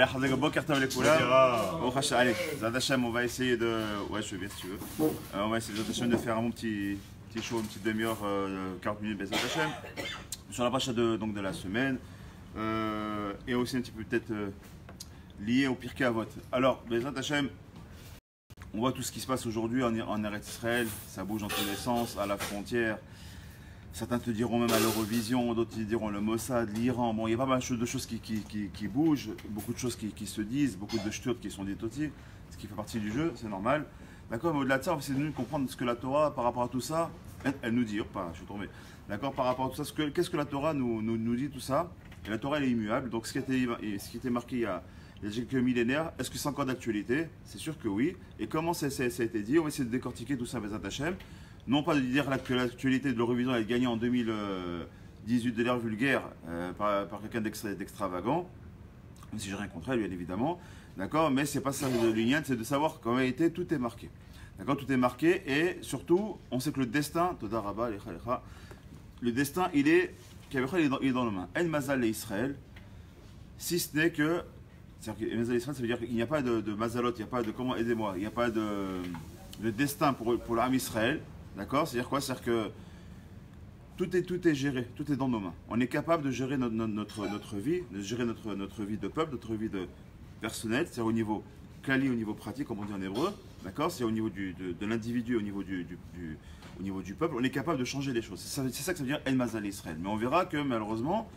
Allez, bon carton les couleurs. Allez, Zadachem, on va essayer de. Ouais, je veux bien si tu veux. On va essayer de faire un petit show, une petite demi-heure, 40 minutes, Zadachem. Sur la page de la semaine. Et aussi un petit peu peut-être lié au Pirkei Avot. Alors, Zadachem, on voit tout ce qui se passe aujourd'hui en Eretz Israël. Ça bouge dans tous les sens, à la frontière. Certains te diront même à l'Eurovision, d'autres te diront le Mossad, l'Iran. Bon, il y a pas mal de choses qui bougent, beaucoup de choses qui se disent, beaucoup de ch'tures qui sont dites aussi, ce qui fait partie du jeu, c'est normal. D'accord, mais au-delà de ça, on va essayer de comprendre ce que la Torah, par rapport à tout ça, elle nous dit, je suis tombé. D'accord, par rapport à tout ça, qu'est-ce que la Torah nous dit tout ça? Et la Torah, elle est immuable, donc ce qui était marqué il y a quelques millénaires, est-ce que c'est encore d'actualité? C'est sûr que oui. Et comment ça a été dit? On va essayer de décortiquer tout ça avec Hashem. Non pas de dire que l'actualité de l'Eurovision est gagnée en 2018 de l'ère vulgaire par quelqu'un d'extravagant, si j'ai rien contre elle, bien évidemment, d'accord, mais c'est pas ça l'union, c'est de savoir qu'en réalité tout est marqué. D'accord, tout est marqué et surtout, on sait que le destin, le destin, il est dans nos mains. El Mazal et Israël, si ce n'est que, c'est-à-dire que Mazal Israël, ça veut dire qu'il n'y a pas de Mazalot, il n'y a pas de, comment, aidez-moi, il n'y a pas de destin pour l'âme Israël. D'accord? C'est-à-dire quoi? C'est-à-dire que tout est géré, tout est dans nos mains. On est capable de gérer notre vie, de gérer notre vie de peuple, notre vie de personnelle, c'est-à-dire au niveau quali, au niveau pratique, comme on dit en hébreu. D'accord? C'est au niveau de l'individu, au niveau du peuple, on est capable de changer les choses. C'est ça que ça veut dire El Mazal Israël. Mais on verra que malheureusement,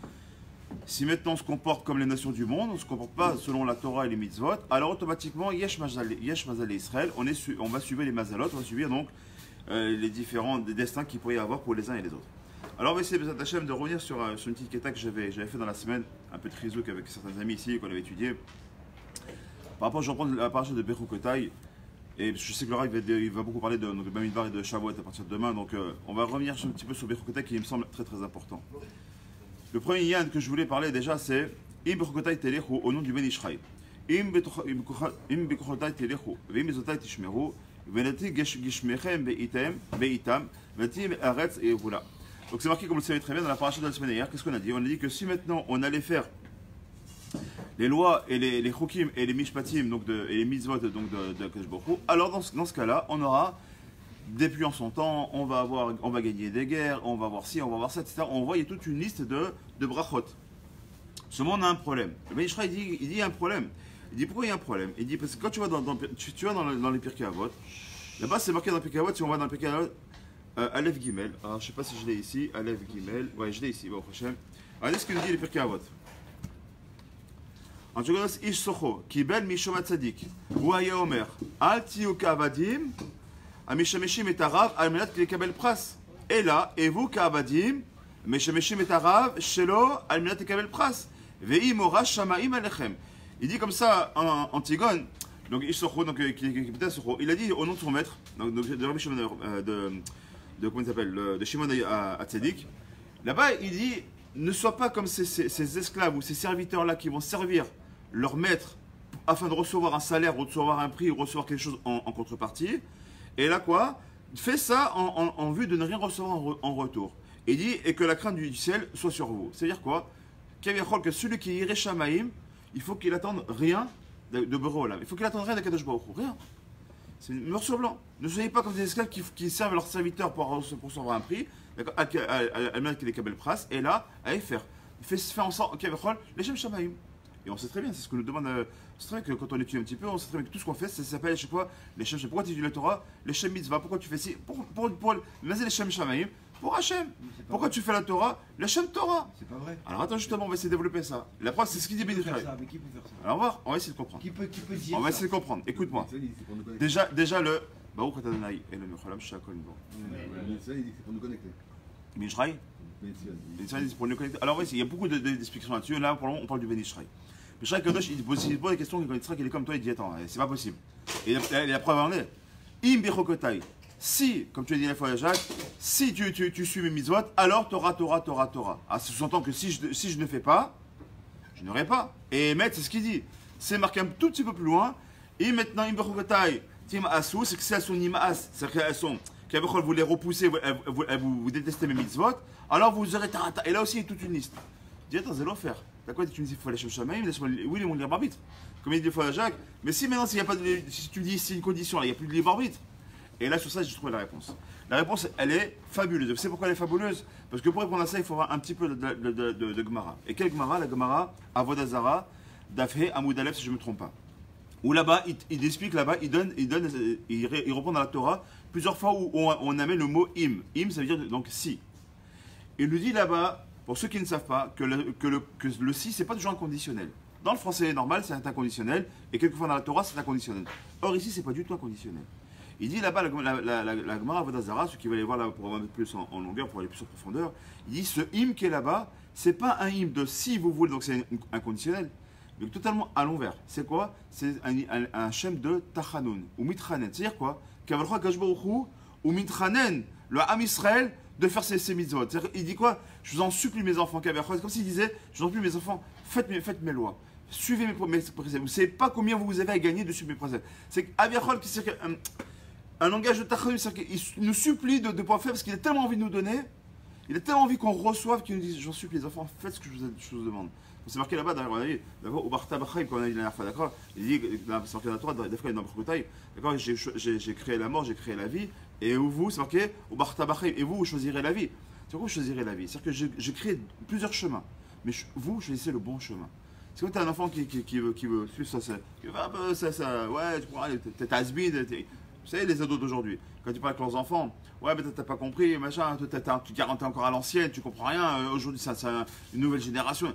si maintenant on se comporte comme les nations du monde, on ne se comporte pas selon la Torah et les mitzvot, alors automatiquement, Yesh Mazal Israël, on va suivre les Mazalot, on va suivre donc les différents destins qu'il pourrait y avoir pour les uns et les autres. Alors on va essayer de revenir sur une petite quête que j'avais fait dans la semaine, un peu de chizouk avec certains amis ici qu'on avait étudié. Par rapport, je reprends la paracha de Bechukotai, et je sais que Laura il va beaucoup parler de Bamidbar et de Shavuot à partir de demain, donc on va revenir un petit peu sur Bechukotai qui me semble très très important. Le premier yann que je voulais parler déjà c'est Im Bechukotai Telechu au nom du Ben Ishraï. Im Bechukotai Telechu, Vim Ezotai Tishmeru. Donc c'est marqué, comme vous le savez très bien, dans la paracha de la semaine dernière. Qu'est-ce qu'on a dit? On a dit que si maintenant on allait faire les lois et les chokim et les mishpatim, donc et les mitzvot de Akadosh Baruch Hu, alors dans ce cas-là, on aura des pluies en son temps, on va gagner des guerres, on va voir ci, on va voir ça, etc. On voit, il y a toute une liste de brachot. Seulement on a un problème. Le Ben Ishraï il dit il y a un problème. Il dit pourquoi il y a un problème? Il dit parce que quand tu vas dans les Pirkei Avot, là-bas c'est marqué dans les Pirkei Avot, si on va dans les Pirkei Avot, Aleph Gimel. Alors je sais pas si je l'ai ici, Aleph Gimel. Ouais, je l'ai ici, bon prochain. Regardez ce que nous dit les Pirkei Avot. En tout cas, Ish Socho, Kibel Mishomat Tzadik, Ouaya Omer, Al Tiyuka Avadim, Amishameshim et Arav, Almenat Kilekabel Pras. Et là, et vous Kavadim, Mishameshim et Arav, Shelo, Almenat Kilekabel Pras. Vei Mora Shamaim Alechem. Il dit comme ça en Antigone, donc il a dit au nom de son maître, donc de Rabbi Shimon comment il s'appelle, de Shimon à Tzadik. Là-bas, il dit ne sois pas comme ces esclaves ou ces serviteurs-là qui vont servir leur maître afin de recevoir un salaire, ou de recevoir un prix, ou recevoir quelque chose en contrepartie. Et là quoi? Fais ça en vue de ne rien recevoir en retour. Et il dit et que la crainte du ciel soit sur vous. C'est-à-dire quoi? Que celui qui irait Shamaïm, il faut qu'il attende rien de Borolam. Il faut qu'il attende rien d'Akadosh Baruch Hu. Rien. C'est noir sur blanc. Ne soyez pas comme des esclaves qui servent leurs serviteurs pour recevoir un prix. D'accord. Al-Malak Kabel Pras. Et là, allez faire en sorte qu'il y ait les Shem Shamaim. Et on sait très bien, c'est ce que nous demande. C'est très bien que quand on étudie un petit peu, on sait très bien que tout ce qu'on fait, ça s'appelle à chaque fois les Shem Shamaim. Pourquoi tu étudies la Torah? Les Shem Mitzvah. Pourquoi tu fais ci? Pour les Shem Shamaim. Pour Hachem. Pourquoi tu fais la Torah? La Shem Torah. C'est pas vrai. Alors attends, justement, on va essayer de développer ça. La preuve, c'est ce qu'il dit Ben Ishraï. Mais qui peut faire ça? Alors on va essayer de comprendre. Qui peut dire On va ça? essayer de comprendre. Écoute-moi. Déjà le. Baruch Adonai et le Mecholam Shakol Bo. Ça, il dit que c'est pour nous connecter. Ben Ishraï? Ben Ishraï dit pour nous connecter. Alors il y a beaucoup d'explications là-dessus. Là, pour le moment, on parle du Ben Ishraï. Ben Ishraï Kadosh, il pose des questions qu'il connaîtra qu'il est comme toi, il dit attends, c'est pas possible. Et la preuve en est. Im Bechokotai. Si, comme tu as dit la fois à Jacques, si tu suis mes mitzvot, alors Torah. Ah, ça sous-entend que si je ne fais pas, je n'aurai pas. Et Emet, c'est ce qu'il dit. C'est marqué un tout petit peu plus loin. Et maintenant, Imbechokotai, Tim Asou, c'est que si elles sont Nimaas, c'est qu'elles sont, qu'Avechol vous les repoussez, vous détestez mes mitzvot, alors vous aurez Tarata. Et là aussi, il y a toute une liste. Dis attends, c'est l'offert. D'accord, tu me dis qu'il faut aller chez Shamaïm, laisse-moi, oui, mon libre arbitre. Comme il dit des fois à Jacques, mais si maintenant, s'il y a pas de, si tu me dis c'est une condition, là, il n'y a plus de libre arbitre. Et là, sur ça, j'ai trouvé la réponse. La réponse, elle est fabuleuse. Vous savez pourquoi elle est fabuleuse? Parce que pour répondre à ça, il faut avoir un petit peu de Gemara. Et quelle Gemara? La Gemara, Avodazara, Dafhe, Amoud Aleph, si je ne me trompe pas. Où là-bas, il explique, là-bas, il reprend dans la Torah plusieurs fois où on amène le mot im. Im, ça veut dire donc si. Il nous dit là-bas, pour ceux qui ne savent pas, que le si, c'est pas toujours un conditionnel. Dans le français normal, c'est un conditionnel, et quelquefois dans la Torah, c'est un conditionnel. Or ici, c'est pas du tout un conditionnel. Il dit là-bas, la Gemara Avodazara, ceux qui veulent aller voir là pour avoir un peu plus en longueur, pour aller plus en profondeur, il dit ce im qui est là-bas, c'est pas un im de si vous voulez, donc c'est un conditionnel, mais totalement à l'envers. C'est quoi? C'est un shem de tachanoun, ou mitchanen. C'est-à-dire quoi? Kavalcha Kajbaruchu, ou mitchanen, le Ham Israël, de faire ces mitzvot. Il dit quoi? Je vous en supplie mes enfants, c'est comme s'il disait, je vous en supplie mes enfants, faites mes lois. Suivez mes préceptes. Vous ne savez pas combien vous avez à gagner de suivre mes préceptes. C'est qu'Aviachol, c'est un langage de tachanoun, c'est qu'il nous supplie de pouvoir faire parce qu'il a tellement envie de nous donner, il a tellement envie qu'on reçoive qu'il nous dit, j'en supplie les enfants, faites ce que je vous demande. C'est marqué là-bas, d'ailleurs, au Barta Bachaim, quand on a dit la dernière fois, d'accord? Il dit, c'est marqué dans la Torah, d'accord, j'ai créé la mort, j'ai créé la vie, et vous, c'est marqué au Barta Bachaim, et vous choisirez la vie. C'est quoi vous choisirez la vie? C'est-à-dire que j'ai créé plusieurs chemins, mais vous choisissez le bon chemin. C'est quand tu as un enfant qui veut suivre ça, ouais, tu pourras aller, t'es has-been, vous savez, les ados d'aujourd'hui, quand tu parles avec leurs enfants, ouais, mais t'as pas compris, machin, tu garantis encore à l'ancienne, tu comprends rien, aujourd'hui, c'est une nouvelle génération.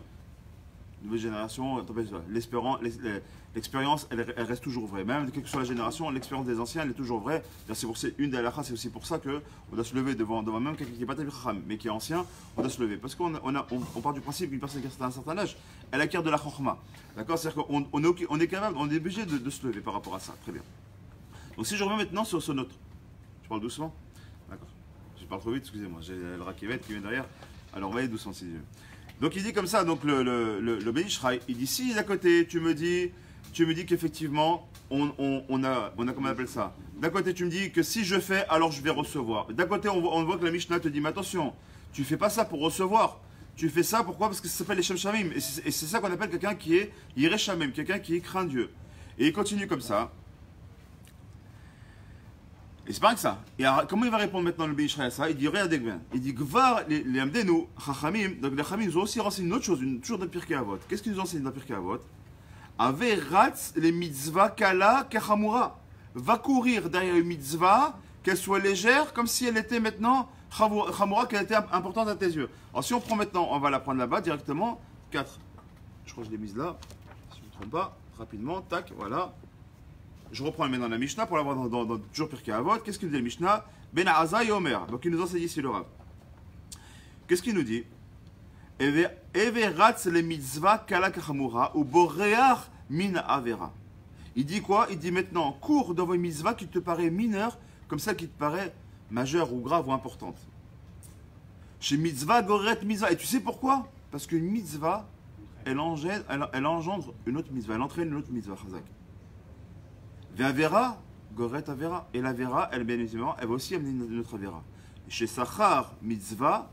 Nouvelle génération, l'expérience, elle reste toujours vraie. Même quelle que soit la génération, l'expérience des anciens, elle est toujours vraie. C'est une des halachas, c'est aussi pour ça qu'on doit se lever devant même quelqu'un qui n'est pas Talmid Chacham, mais qui est ancien, on doit se lever. Parce qu'on part du principe qu'une personne qui a un certain âge, elle acquiert de la chorma. D'accord? C'est-à-dire qu'on est capable, on est obligé de se lever par rapport à ça. Très bien. Donc si je reviens maintenant sur ce nôtre, je parle doucement. D'accord. Je parle trop vite, excusez-moi. J'ai le Rakivet qui vient derrière. Alors on va aller doucement si Dieu. Donc il dit comme ça, donc le Ben Ishraï, il dit si d'à côté tu me dis qu'effectivement on a comment on appelle ça? D'un côté tu me dis que si je fais alors je vais recevoir. D'un côté on voit que la Mishnah te dit mais attention, tu fais pas ça pour recevoir. Tu fais ça pourquoi? Parce que ça s'appelle les Shem Shamim. Et c'est ça qu'on appelle quelqu'un qui est Yireh Shamim, quelqu'un qui craint Dieu. Et il continue comme ça. Et c'est pas que ça. Et alors, comment il va répondre maintenant le Béishraï à ça? Il dit regardez bien. Il dit Gvar, les Amdenu, Chachamim, donc les Chachamim nous ont aussi renseigné une autre chose, toujours dans Pirkei Avot. Qu'est-ce qu'ils nous enseignent dans Pirkei Avot? Ave ratz les mitzvah kala kachamura. Va courir derrière une mitzvah, qu'elle soit légère, comme si elle était maintenant chamura, qu'elle était importante à tes yeux. Alors si on prend maintenant, on va la prendre là-bas directement. 4. Je crois que je l'ai mise là, si je ne me trompe pas. Rapidement, tac, voilà. Je reprends maintenant la Mishnah pour l'avoir dans toujours Pirkei Avot. Qu'est-ce qu'il nous dit la Mishnah? Ben Aza et Omer. Donc il nous enseigne ici le Rav. Qu'est-ce qu'il nous dit? Everatz le mitzvah kala kachamura ou boreach min avera. Il dit quoi? Il dit maintenant, cours devant une mitzvah qui te paraît mineure, comme celle qui te paraît majeure ou grave ou importante. Chez mitzvah, goret mitzvah. Et tu sais pourquoi? Parce qu'une mitzvah, elle engendre une autre mitzvah, elle entraîne une autre mitzvah, chazak. Ve'avera, goret avera. Et la vera, elle, bien évidemment, elle va aussi amener une autre avera. Chez sachar, mitzvah.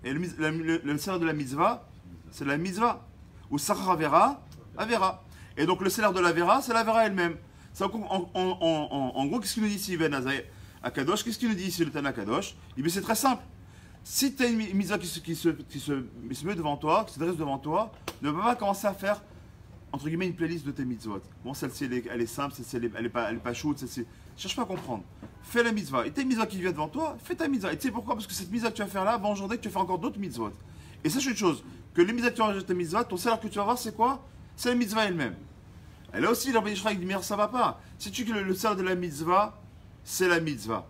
Et le salaire de la mitzvah, c'est la mitzvah. Ou sachar avera, avera. Et donc le salaire de la vera, c'est la vera elle-même. En gros, qu'est-ce qu'il nous dit ici, Ben Azaï Akadosh? Qu'est-ce qu'il nous dit ici, le Tana Kadosh? C'est très simple. Si tu as une mitzvah qui se met devant toi, qui se dresse devant toi, ne va pas commencer à faire, entre guillemets, une playlist de tes mitzvot. Bon, celle-ci, elle est simple, celle-ci, elle est pas chaude, celle-ci. Cherche pas à comprendre. Fais la mitzvah. Et t'as une mitzvah qui vient devant toi, fais ta mitzvah. Et tu sais pourquoi? Parce que cette mitzvah que tu vas faire là va engendrer que tu vas faire encore d'autres mitzvot. Et sache une chose, que les mitzvahs que tu vas ta mitzvah, ton salaire que tu vas avoir, c'est quoi? C'est la mitzvah elle-même. Et là aussi, l'Rabbi Yishraï dit, mais ça va pas. Si tu dis que le salaire de la mitzvah, c'est la mitzvah.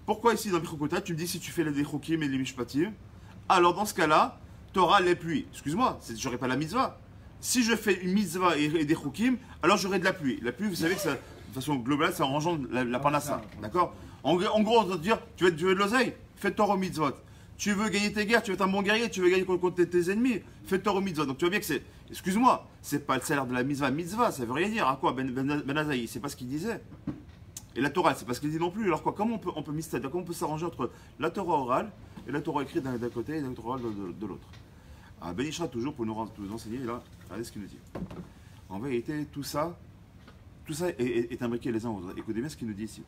Pourquoi ici, dans Bichokota, tu me dis si tu fais les chokim et les mishpatim, alors dans ce cas-là, tu auras les pluies. Excuse-moi, j'aurai pas la mitzvah. Si je fais une mitzvah et des chokim, alors j'aurai de la pluie. La pluie, vous savez que ça, de façon globale, ça engendre la parnassa. D'accord? En gros, on va te dire, tu veux de l'oseille, fais Torah au mitzvot. Tu veux gagner tes guerres, tu veux être un bon guerrier, tu veux gagner contre tes ennemis, fais Torah au mitzvot. Donc tu vois bien que c'est, excuse-moi, c'est pas le salaire de la mitzvah, ça veut rien dire. À quoi? Ben Azaï, c'est pas ce qu'il disait. Et la Torah, c'est pas ce qu'il dit non plus. Alors quoi? Comment on peut comment on peut s'arranger entre la Torah orale et la Torah écrite d'un côté et la Torah orale de l'autre? Ah, Ben Ishra, toujours pour nous enseigner, là, regardez ce qu'il nous dit. En vérité, tout ça est imbriqué les uns aux autres. Écoutez bien ce qu'il nous dit ici.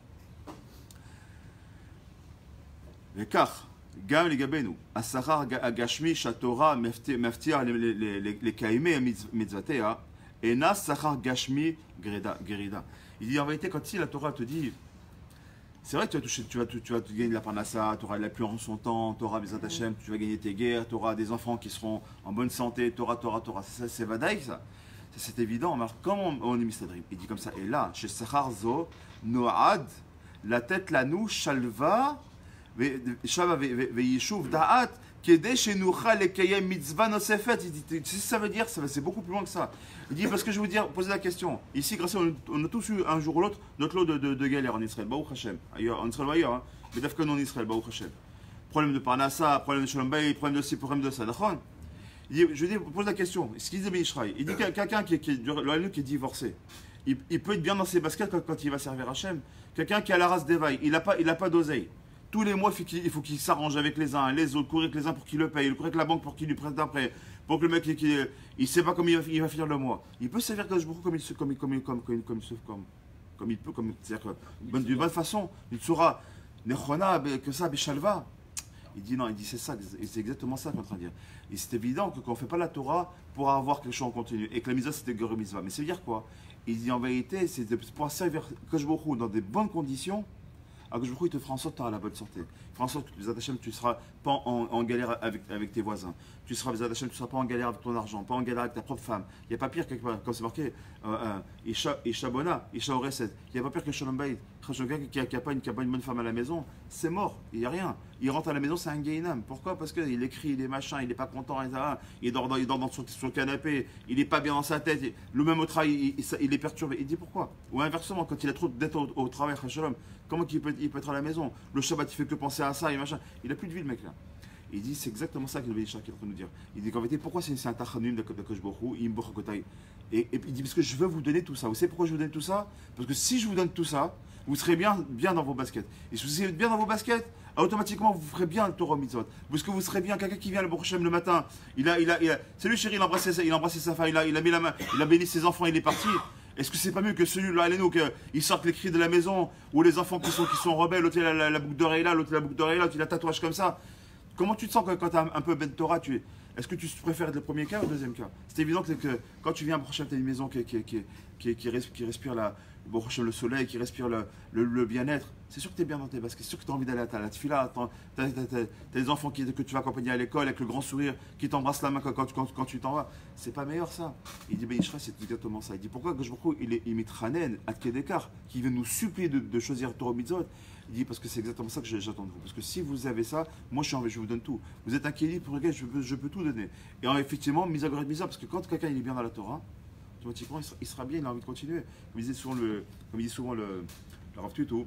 Car, Gam les Gabenu, Asachar Agashmi, Shatora, Meftir, les Kaime, Mitzvatea, et Nas Sachar Gashmi, Gerida. Il dit en vérité, quand si la Torah te dit, c'est vrai que tu vas gagner de la parnassa, tu auras la pluie en son temps, tu auras des attachements, tu vas gagner tes guerres, tu auras des enfants qui seront en bonne santé, Torah. C'est vadaï ça. C'est évident. Mais comment on est mistadrim? Il dit comme ça. Et là, chez Sachar Zo, Noad, la tête la nous, Shalva, Shava Veyishuv Da'at, Kede chez Noucha le Kayem Mitzvah Nosefet. Il dit, tu sais ce que ça veut dire? C'est beaucoup plus loin que ça. Il dit, parce que je vais vous dire, poser la question. Ici, grâce à on a tous eu un jour ou l'autre notre lot de galères en Israël. Baruch Hashem. Ailleurs, en Israël ou ailleurs. Hein. Mais d'afkan en Israël, Baruch Hashem. Problème de Parnassa, problème de Shalom Bay, problème de ci, problème de ça. Il dit, je pose la question. Ce qu'il dit Ben Ishraï, il dit quelqu'un qui est divorcé, il peut être bien dans ses baskets quand il va servir Hachem. Quelqu'un qui a la race d'éveil, il n'a pas d'oseille. Tous les mois, il faut qu'il s'arrange avec les uns, les autres, courir avec les uns pour qu'ils le payent, courir avec la banque pour qu'il lui prête un prêt, pour que le mec, il ne sait pas comment il va finir le mois. Il peut servir comme il peut, c'est-à-dire d'une bonne façon. Il saura, que ça, Béchalva. Il dit non, il dit c'est ça, c'est exactement ça qu'on est en train de dire. Et c'est évident que quand on ne fait pas la Torah pour avoir quelque chose en continu, et que la mitzvah c'était Gere Mitzvah. Mais ça veut dire quoi? Il dit en vérité, c'est de pouvoir servir Kadosh Baruch Hu dans des bonnes conditions. Alors que il te fera en sorte que tu auras la bonne santé. Il fera en sorte que tu ne seras pas en galère avec tes voisins. Tu seras tu ne seras pas en galère avec ton argent, pas en galère avec ta propre femme. Il n'y a pas pire que, comme c'est marqué, Isha Bona, Isha Oreset. Il n'y a pas pire que Shalom Bayit. Quelqu'un qui n'a pas une bonne femme à la maison, c'est mort, il n'y a rien. Il rentre à la maison, c'est un gainam. Pourquoi? Parce qu'il écrit, il est machin, il n'est pas content, etc. Il dort dans son canapé, il n'est pas bien dans sa tête. Le même au travail, il est perturbé. Il dit pourquoi? Ou inversement, quand il a trop d'être au travail, comment il peut être à la maison? Le Shabbat, il fait que penser à ça et machin. Il n'a plus de vie, le mec là. Il dit, c'est exactement ça que le Béishar qui est en train de nous dire. Il dit qu'en vérité, pourquoi c'est un tachanun de Kadosh Baruch Hu, et il dit, parce que je veux vous donner tout ça. Vous savez pourquoi je vous donne tout ça? Parce que si je vous donne tout ça, vous serez bien dans vos baskets. Et si vous êtes bien dans vos baskets, automatiquement vous ferez bien le Torah Mitzvot. Parce que vous serez bien quelqu'un qui vient le Borchem le matin. C'est lui chéri, il embrassait sa femme, il a mis la main, il a béni ses enfants, il est parti. Est-ce que c'est pas mieux que celui-là, qu'il sorte les cris de la maison, ou les enfants qui sont rebelles, l'autre il a la boucle d'oreille là, l'autre il a la boucle d'oreille là, l'autre il a tatouage comme ça. Comment tu te sens quand tu as un peu Ben Torah? Est-ce que tu préfères le premier cas ou le deuxième cas? C'est évident que quand tu viens à Borchem, tu as une maison qui respire le soleil, qui respire le bien-être. C'est sûr que tu es bien dans tes baskets, c'est sûr que tu as envie d'aller à la tefila, tu as des enfants que tu vas accompagner à l'école avec le grand sourire, qui t'embrassent la main quand tu t'en vas. C'est pas meilleur ça. Il dit, Ben Ishra, c'est exactement ça. Il dit, pourquoi que je me il mitranen à Kedekar, qui veut nous supplier de choisir Torah Mitzvot? Il dit, parce que c'est exactement ça que j'attends de vous. Parce que si vous avez ça, moi je vous donne tout. Vous êtes un kéli pour lequel je peux tout donner. Et effectivement, Misagoret Misa, parce que quand quelqu'un il est bien dans la Torah, automatiquement il sera bien, il a envie de continuer. Comme il dit souvent le Rav Tuto,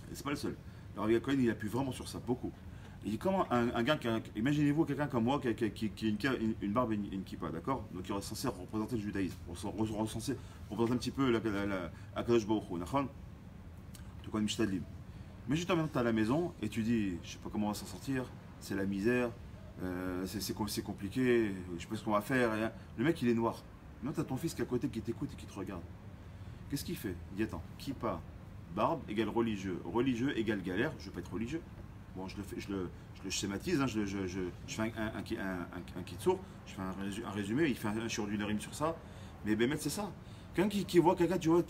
et c'est pas le seul. Le Rav Yacohen, il appuie vraiment sur ça, beaucoup. Il dit comment un gars, imaginez-vous quelqu'un comme moi qui a une barbe et une kippa, d'accord? Donc il est censé représenter le judaïsme, censé représenter un petit peu la Kadosh Baruch Hu, d'accord? Tout comme Mishtadlim. Mais juste maintenant tu es à la maison et tu dis, je sais pas comment on va s'en sortir, c'est la misère, c'est compliqué, je sais pas ce qu'on va faire. Rien. Le mec il est noir. Maintenant tu as ton fils qui est à côté, qui t'écoute et qui te regarde. Qu'est-ce qu'il fait? Il dit attends, kippa, barbe égale religieux, religieux égale galère, je ne veux pas être religieux. Bon, je le schématise, hein, je fais un kitsour, je fais un résumé, il fait un chirurgie de rime sur ça. Mais ben, c'est ça. Quelqu'un qui voit quelqu'un, tu vois,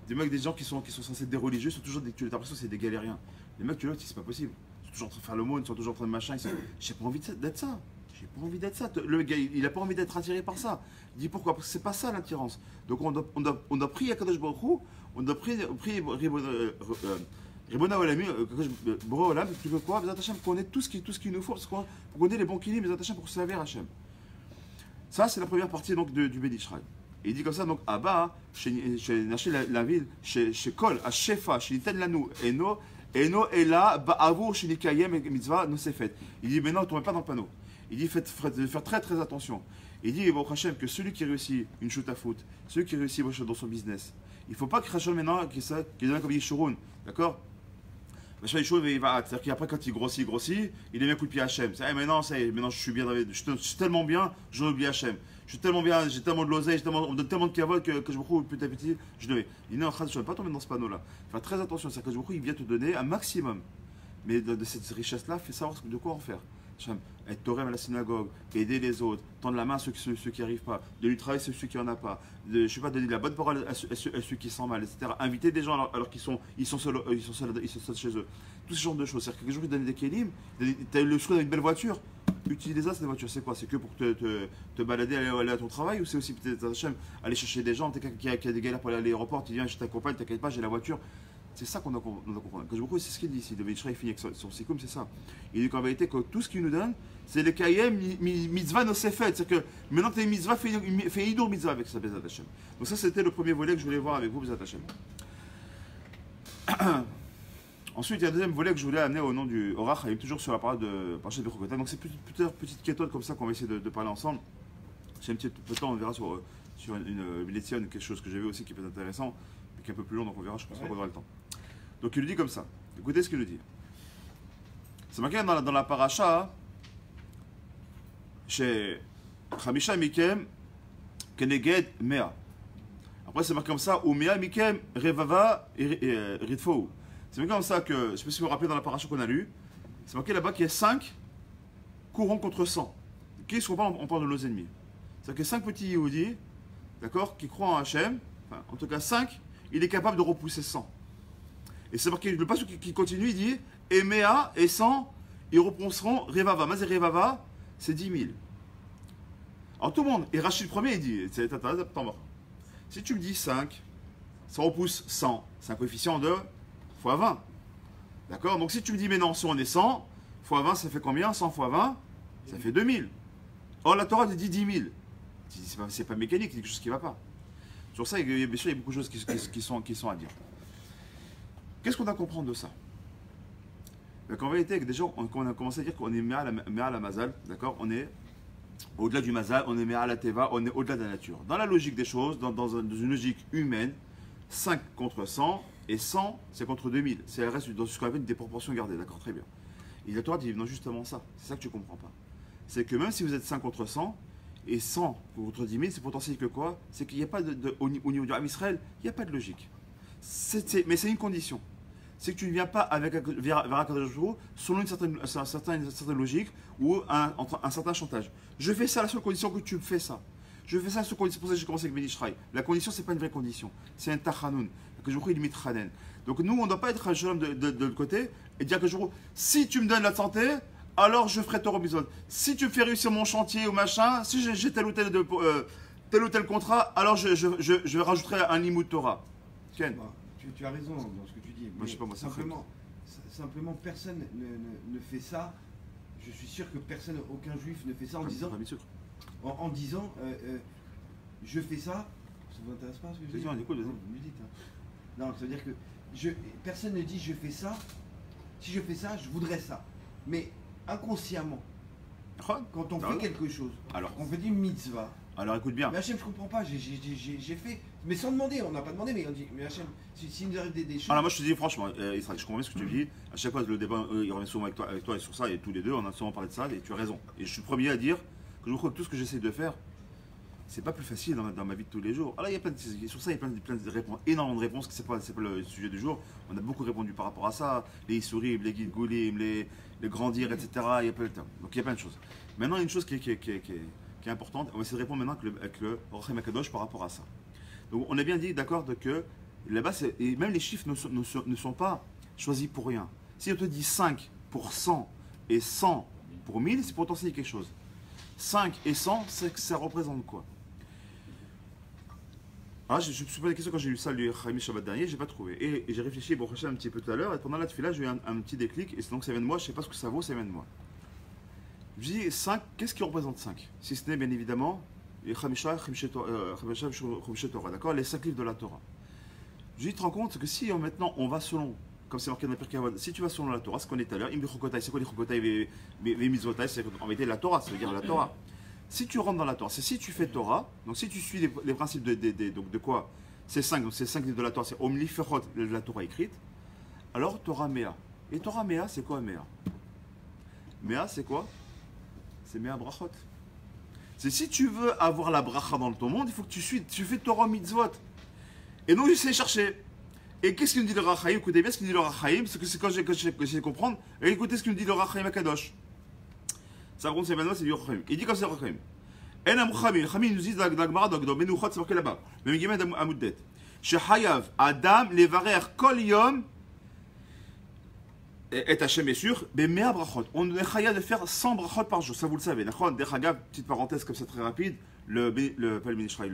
des mecs, des gens qui sont censés être des religieux, sont toujours tu as l'impression que c'est des galériens. Les mecs, tu vois, c'est pas possible. Ils sont toujours en train de faire l'aumône, ils sont toujours en train de machin. J'ai pas envie d'être ça. J'ai pas envie d'être ça. Le gars, il a pas envie d'être attiré par ça. Il dit pourquoi? Parce que c'est pas ça l'attirance. Donc on doit prier à Kadosh Baruch Hu, on doit prier Ribona Olami, Bro Olam, tu veux quoi? Bezat Hashem, qu'on ait tout ce qu'il nous faut, parce qu'on ait les bons kilim, Bezat Hashem, pour servir Hashem. Ça, c'est la première partie donc, du Ben Ishraï. Et il dit comme ça, donc, Abba, chez la ville, chez Kol, à Shefa, chez Niten Lanou, Eno, Ela, Ba'avur, chez Nikayem, et Mitzvah, ne s'est fait. Il dit, mais non, ne tombez pas dans le panneau. Il dit, faites faire très très attention. Il dit, bon, Hachem, que celui qui réussit une shoot à foot, celui qui réussit dans son business, il ne faut pas que Hachem maintenant, qu'il donne comme Yeshurun, d'accord? C'est-à-dire qu'après, quand il grossit, il met un coup de pied à Hachem. C'est, maintenant, maintenant, je suis bien, je suis tellement bien, je oublie Hachem. Je suis tellement bien, j'ai tellement de l'oseille, on me donne tellement de kavod que je me trouve petit à petit, je devais. Il est en train de ne pas tomber dans ce panneau-là. Faire très attention, c'est que je me trouve, il vient te donner un maximum. Mais de cette richesse-là, fais savoir de quoi en faire. Être torem à la synagogue, aider les autres, tendre la main à ceux qui n'y arrivent pas, de lui travailler sur ceux qui n'en ont pas, je sais pas, donner de la bonne parole à ceux qui sentent mal, etc. Inviter des gens alors qu'ils sont seuls chez eux. Tous ce genre de choses. C'est-à-dire que quelques jours, ils donnent des kélim, tu as le choix d'une belle voiture. Utiliser ça, cette voiture, c'est quoi? C'est que pour te balader, aller à ton travail, ou c'est aussi peut-être aller chercher des gens, quelqu'un qui a des galères pour aller à l'aéroport, tu dis, je t'accompagne, t'inquiète pas, j'ai la voiture. C'est ça qu'on doit comprendre. C'est ce qu'il dit ici. Le Mitzvah, il finit avec son sikoum, c'est ça. Il dit qu'en vérité, que tout ce qu'il nous donne, c'est le kayem mitzvah no sefet. C'est-à-dire que maintenant que tu es mitzvah, fais idour mitzvah avec sa Bezat Hashem. Donc ça, c'était le premier volet que je voulais voir avec vous, Bezat Hashem. Ensuite, il y a un deuxième volet que je voulais amener au nom du Orach, il est toujours sur la parole de Parashat Bechokot. Donc c'est plusieurs petites kétotes comme ça qu'on va essayer de parler ensemble. J'ai un petit peu de temps, on verra sur une Létienne, quelque chose que j'ai vu aussi qui peut être intéressant, mais qui est un peu plus long, donc on verra, je pense qu'on aura le temps. Donc il lui dit comme ça. Écoutez ce qu'il lui dit. C'est marqué dans la paracha chez Chamisha Mikem Keneged Mea. Après c'est marqué comme ça, ou Mea Mikem Revava Ritfou. C'est marqué comme ça que, je ne sais pas si vous vous rappelez dans la paracha qu'on a lu, c'est marqué là-bas qu'il y a 5 courants contre 100. Qu'est-ce qu'on parle? On parle de nos ennemis. C'est-à-dire que 5 petits Yehudis, d'accord, qui croient en Hachem, enfin, en tout cas 5, il est capable de repousser 100. Et c'est marqué, le passage qui continue, il dit et Méa et 100, ils repousseront Revava. Mazé Revava, c'est 10 000. Alors tout le monde, et Rachid le premier, il dit c'est mort. Si tu me dis 5, ça repousse 100. C'est un coefficient de fois 20. D'accord? Donc si tu me dis mais non, si on est 100, fois 20, ça fait combien? 100 fois 20, ça fait 2000. Or la Torah dit 10 000. C'est pas mécanique, c'est quelque chose qui ne va pas. Sur ça, bien sûr, il y a beaucoup de choses qui sont à dire. Qu'est-ce qu'on doit comprendre de ça? En vérité, déjà, on a commencé à dire qu'on est Méa à la Mazal, d'accord? On est au-delà du Mazal, on est Méa à la Teva, on est au-delà de la nature. Dans la logique des choses, dans une logique humaine, 5 contre 100, et 100, c'est contre 2000. C'est le reste dans ce qu'on appelle des proportions gardées, d'accord? Très bien. Et la Torah dit, non, justement ça, c'est ça que tu ne comprends pas. C'est que même si vous êtes 5 contre 100, et 100 contre 10 000, c'est potentiel que quoi? C'est qu'il n'y a pas au niveau du Ham Israël, il n'y a pas de logique. Mais c'est une condition. C'est que tu ne viens pas vers Akadosh Baruch Hu selon une certaine logique ou un certain chantage. Je fais ça à la seule condition que tu me fais ça. Je fais ça à la seule condition. C'est pour ça que j'ai commencé avec Beni Shraï. La condition, ce n'est pas une vraie condition. C'est un tachanoun. Que je vous il mitchanen. Donc nous, on ne doit pas être un jeune de l'autre côté et dire que si tu me donnes la santé, alors je ferai ton robison. Si tu me fais réussir mon chantier ou machin, si j'ai tel ou tel contrat, alors je rajouterai un limud Torah. Ken. Tu as raison dans ce que tu dis. Moi, je sais pas, moi, simplement, personne ne fait ça. Je suis sûr que aucun juif ne fait ça en disant, je fais ça. Ça vous intéresse pas ce que je dis? Vas-y, écoute, vas-y. Vous me dites. Hein. Non, ça veut dire que personne ne dit je fais ça. Si je fais ça, je voudrais ça. Mais inconsciemment, quand on fait quelque chose, alors on fait une mitzvah. Alors écoute bien. Mais Hachem, je comprends pas, j'ai fait, mais sans demander, on n'a pas demandé, mais on dit, mais Hachem, s'il nous arrive des choses. Alors moi je te dis franchement, Israël, je comprends bien ce que tu dis. À chaque fois le débat, il revient souvent avec toi et sur ça, et tous les deux, on a souvent parlé de ça, et tu as raison. Et je suis le premier à dire que je crois que tout ce que j'essaie de faire, c'est pas plus facile dans ma vie de tous les jours. Alors il y a sur ça, il y a plein de réponses, énormément de réponses, que c'est pas le sujet du jour. On a beaucoup répondu par rapport à ça, les Issourim, les Gilgulim, les grandir, etc. Il y a plein de temps. Donc il y a plein de choses. Maintenant, il y a une chose qui est importante, on va essayer de répondre maintenant avec le Orachem Akadosh par rapport à ça. Donc on a bien dit, d'accord, que là-bas, et même les chiffres ne sont pas choisis pour rien. Si on te dit 5 pour 100 et 100 pour 1000, c'est pour t'enseigner quelque chose. 5 et 100, ça représente quoi? Ah, je me suis posé la question quand j'ai lu ça le Chaim Shabbat dernier, je n'ai pas trouvé. Et j'ai réfléchi un petit peu tout à l'heure, et pendant la tefila, j'ai eu un petit déclic, et donc ça vient de moi, je ne sais pas ce que ça vaut, ça vient de moi. Je dis 5, qu'est-ce qui représente 5? Si ce n'est bien évidemment les Chamisha Torah, d'accord, les 5 livres de la Torah. Je dis, tu te rends compte que si maintenant on va selon, comme c'est marqué dans le Pirkei Avot, si tu vas selon la Torah, ce qu'on est tout à l'heure, c'est quoi les Chokotai, les Mitzvotai, c'est en réalité la Torah, ça veut dire la Torah. Si tu rentres dans la Torah, c'est si tu fais Torah, donc si tu suis les principes de quoi? C'est 5, donc c'est 5 livres de la Torah, c'est Omli Ferot, la Torah écrite, alors Torah Mea. Et Torah Mea, c'est quoi Mea? Mea, c'est quoi? C'est Mea Brachot. C'est si tu veux avoir la bracha dans ton monde, il faut que tu fais Torah Mitzvot. Et donc, j'essaie de chercher. Et qu'est-ce qu'il nous dit le Rachaim? Écoutez bien ce qu'il nous dit le Rachaim, parce que c'est quand j'ai de comprendre. Et écoutez ce qu'il nous dit le Rachaim à Kadosh. Ça raconte, c'est maintenant, c'est du Rachaim. Il dit comme c'est le Rachaim. En Amchamim, le Chamim nous dit dans la Gemara, dans Menuchot, c'est marqué là-bas. Même Guillemets Amuddet. Shehayav, Adam, Levarer, Kol Yom, et Hachem est sûr, mais Mea Brachot. On est chayav de faire 100 brachot par jour, ça vous le savez. D'accord? Deragav, petite parenthèse comme ça très rapide, pas le Ministraï,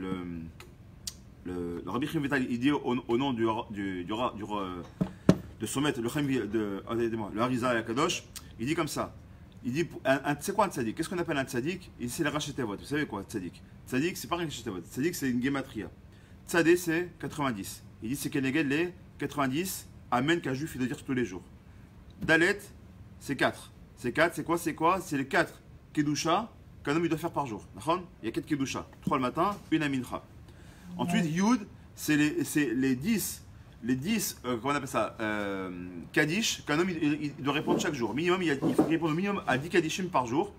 le Rabbi Chaim Vital, il dit au nom de son maître, le Harizal Akadosh, il dit comme ça. Il dit, c'est quoi un tzaddik? Qu'est-ce qu'on appelle un tzaddik? C'est le rachetevot. Vous savez quoi, tzaddik? Tzaddik, c'est pas rien que rachetevot. Tzaddik, c'est une gematria. Tzadé, c'est 90. Il dit, c'est Keneged les 90, amen, qu'un juif il doit dire tous les jours. Dalet, c'est 4. C'est 4, c'est quoi? C'est les 4 kedusha qu'un homme il doit faire par jour. Il y a 4 kedusha. 3 le matin, une à mincha. Ensuite, Yud, c'est les 10, comment on appelle ça, Kaddish, qu'un homme il doit répondre chaque jour. Minimum, il faut qu'il réponde au minimum à 10 Kaddishim par jour.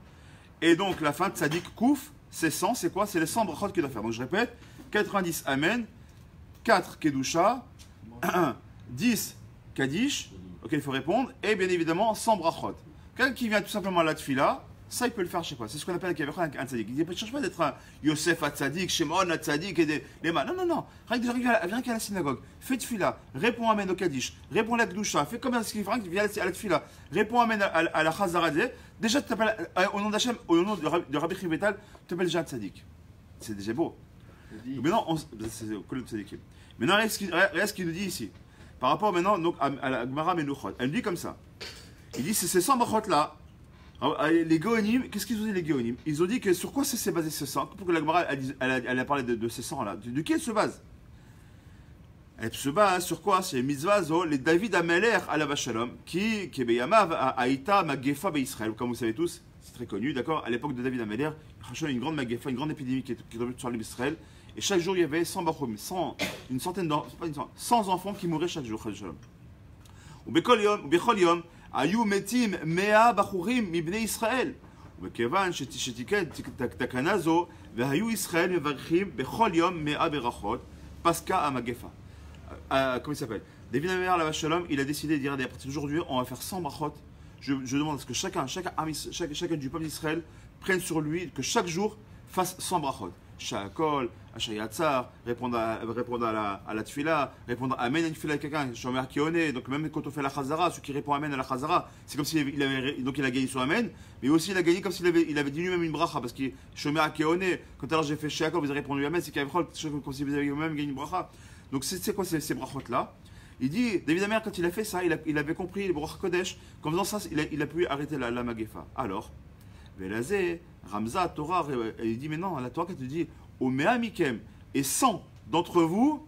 Et donc, la fin de Tzadik Kouf, c'est 100, c'est quoi? C'est les 100 brachot qu'il doit faire. Donc, je répète, 90 Amen, 4 Kedusha, 10 Kaddish, auquel il faut répondre, et bien évidemment 100 brachot. Quelqu'un qui vient tout simplement à la tfila, ça il peut le faire, je sais pas. C'est ce qu'on appelle un tzadik. Il ne cherche pas d'être un Yosef à tzadik, Shimon à tzadik et des mains. Non. Viens qu'à la synagogue, fais tfila, réponds amen au kaddish, réponds à la gdusha, fais comme ce qu'il faut, viens à la tfila, réponds amen à la chazara. Déjà tu t'appelles, au nom d'Hachem, au nom de Rabbi Chaim Vital, tu t'appelles déjà un tzadik. C'est déjà beau. Maintenant, c'est le tzadikim. Maintenant, regarde ce qu'il nous dit ici. Par rapport maintenant donc, à la Gemara Menuchot. Elle dit comme ça. Il dit c'est ces 100 brachot là. Les Géonim, qu'est-ce qu'ils ont dit les Géonim? Ils ont dit que sur quoi c'est basé ce 100? Pour que la Gemara elle a parlé de ces 100 là. De qui elle se base? Elle se base sur quoi? C'est Mitzvah les David Ameler à la Vachalom qui Beyamav Aïta Magefa Israël. Comme vous savez tous, c'est très connu, d'accord? À l'époque de David Ameler, il y a une grande Magefa, une grande épidémie qui est tombée sur l'Israël. Et chaque jour, il y avait 100 bachom, 100 enfants qui mouraient chaque jour. Ou Bechol Yom, Ayu Metim Mea Bachurim Mibnei Israël. Ou Kevan Shetiken Takanazo, Vehayu Israël Mevarchim Bechol Yom Mea Berachot, Paska Amagefa. Comment il s'appelle? David Ameler la Shalom, il a décidé de dire à partir d'aujourd'hui, on va faire 100 brachot. Je demande à ce que chacun du peuple d'Israël prenne sur lui que chaque jour fasse 100 brachot. Shakol, Ashayatzar, répondre à la tfila, répondre Amen à une tfila à quelqu'un, Shomer Kione, donc même quand on fait la Chazara, ceux qui répondent Amen à la Chazara, c'est comme s'il il a gagné sur Amen, mais aussi il a gagné comme s'il avait dit lui-même une bracha, parce que Shomer Kione, quand alors j'ai fait Shakol, vous avez répondu Amen, c'est comme si vous avez même gagné une bracha. Donc c'est quoi ces brachot-là? Il dit, David Amer, quand il a fait ça, il avait compris le brach Kodesh, qu'en faisant ça, il a pu arrêter la Magefa. Alors, Velazé, Ramza, Torah, il dit, mais non, la Torah, quand tu dis, Omea Mikem, et 100 d'entre vous,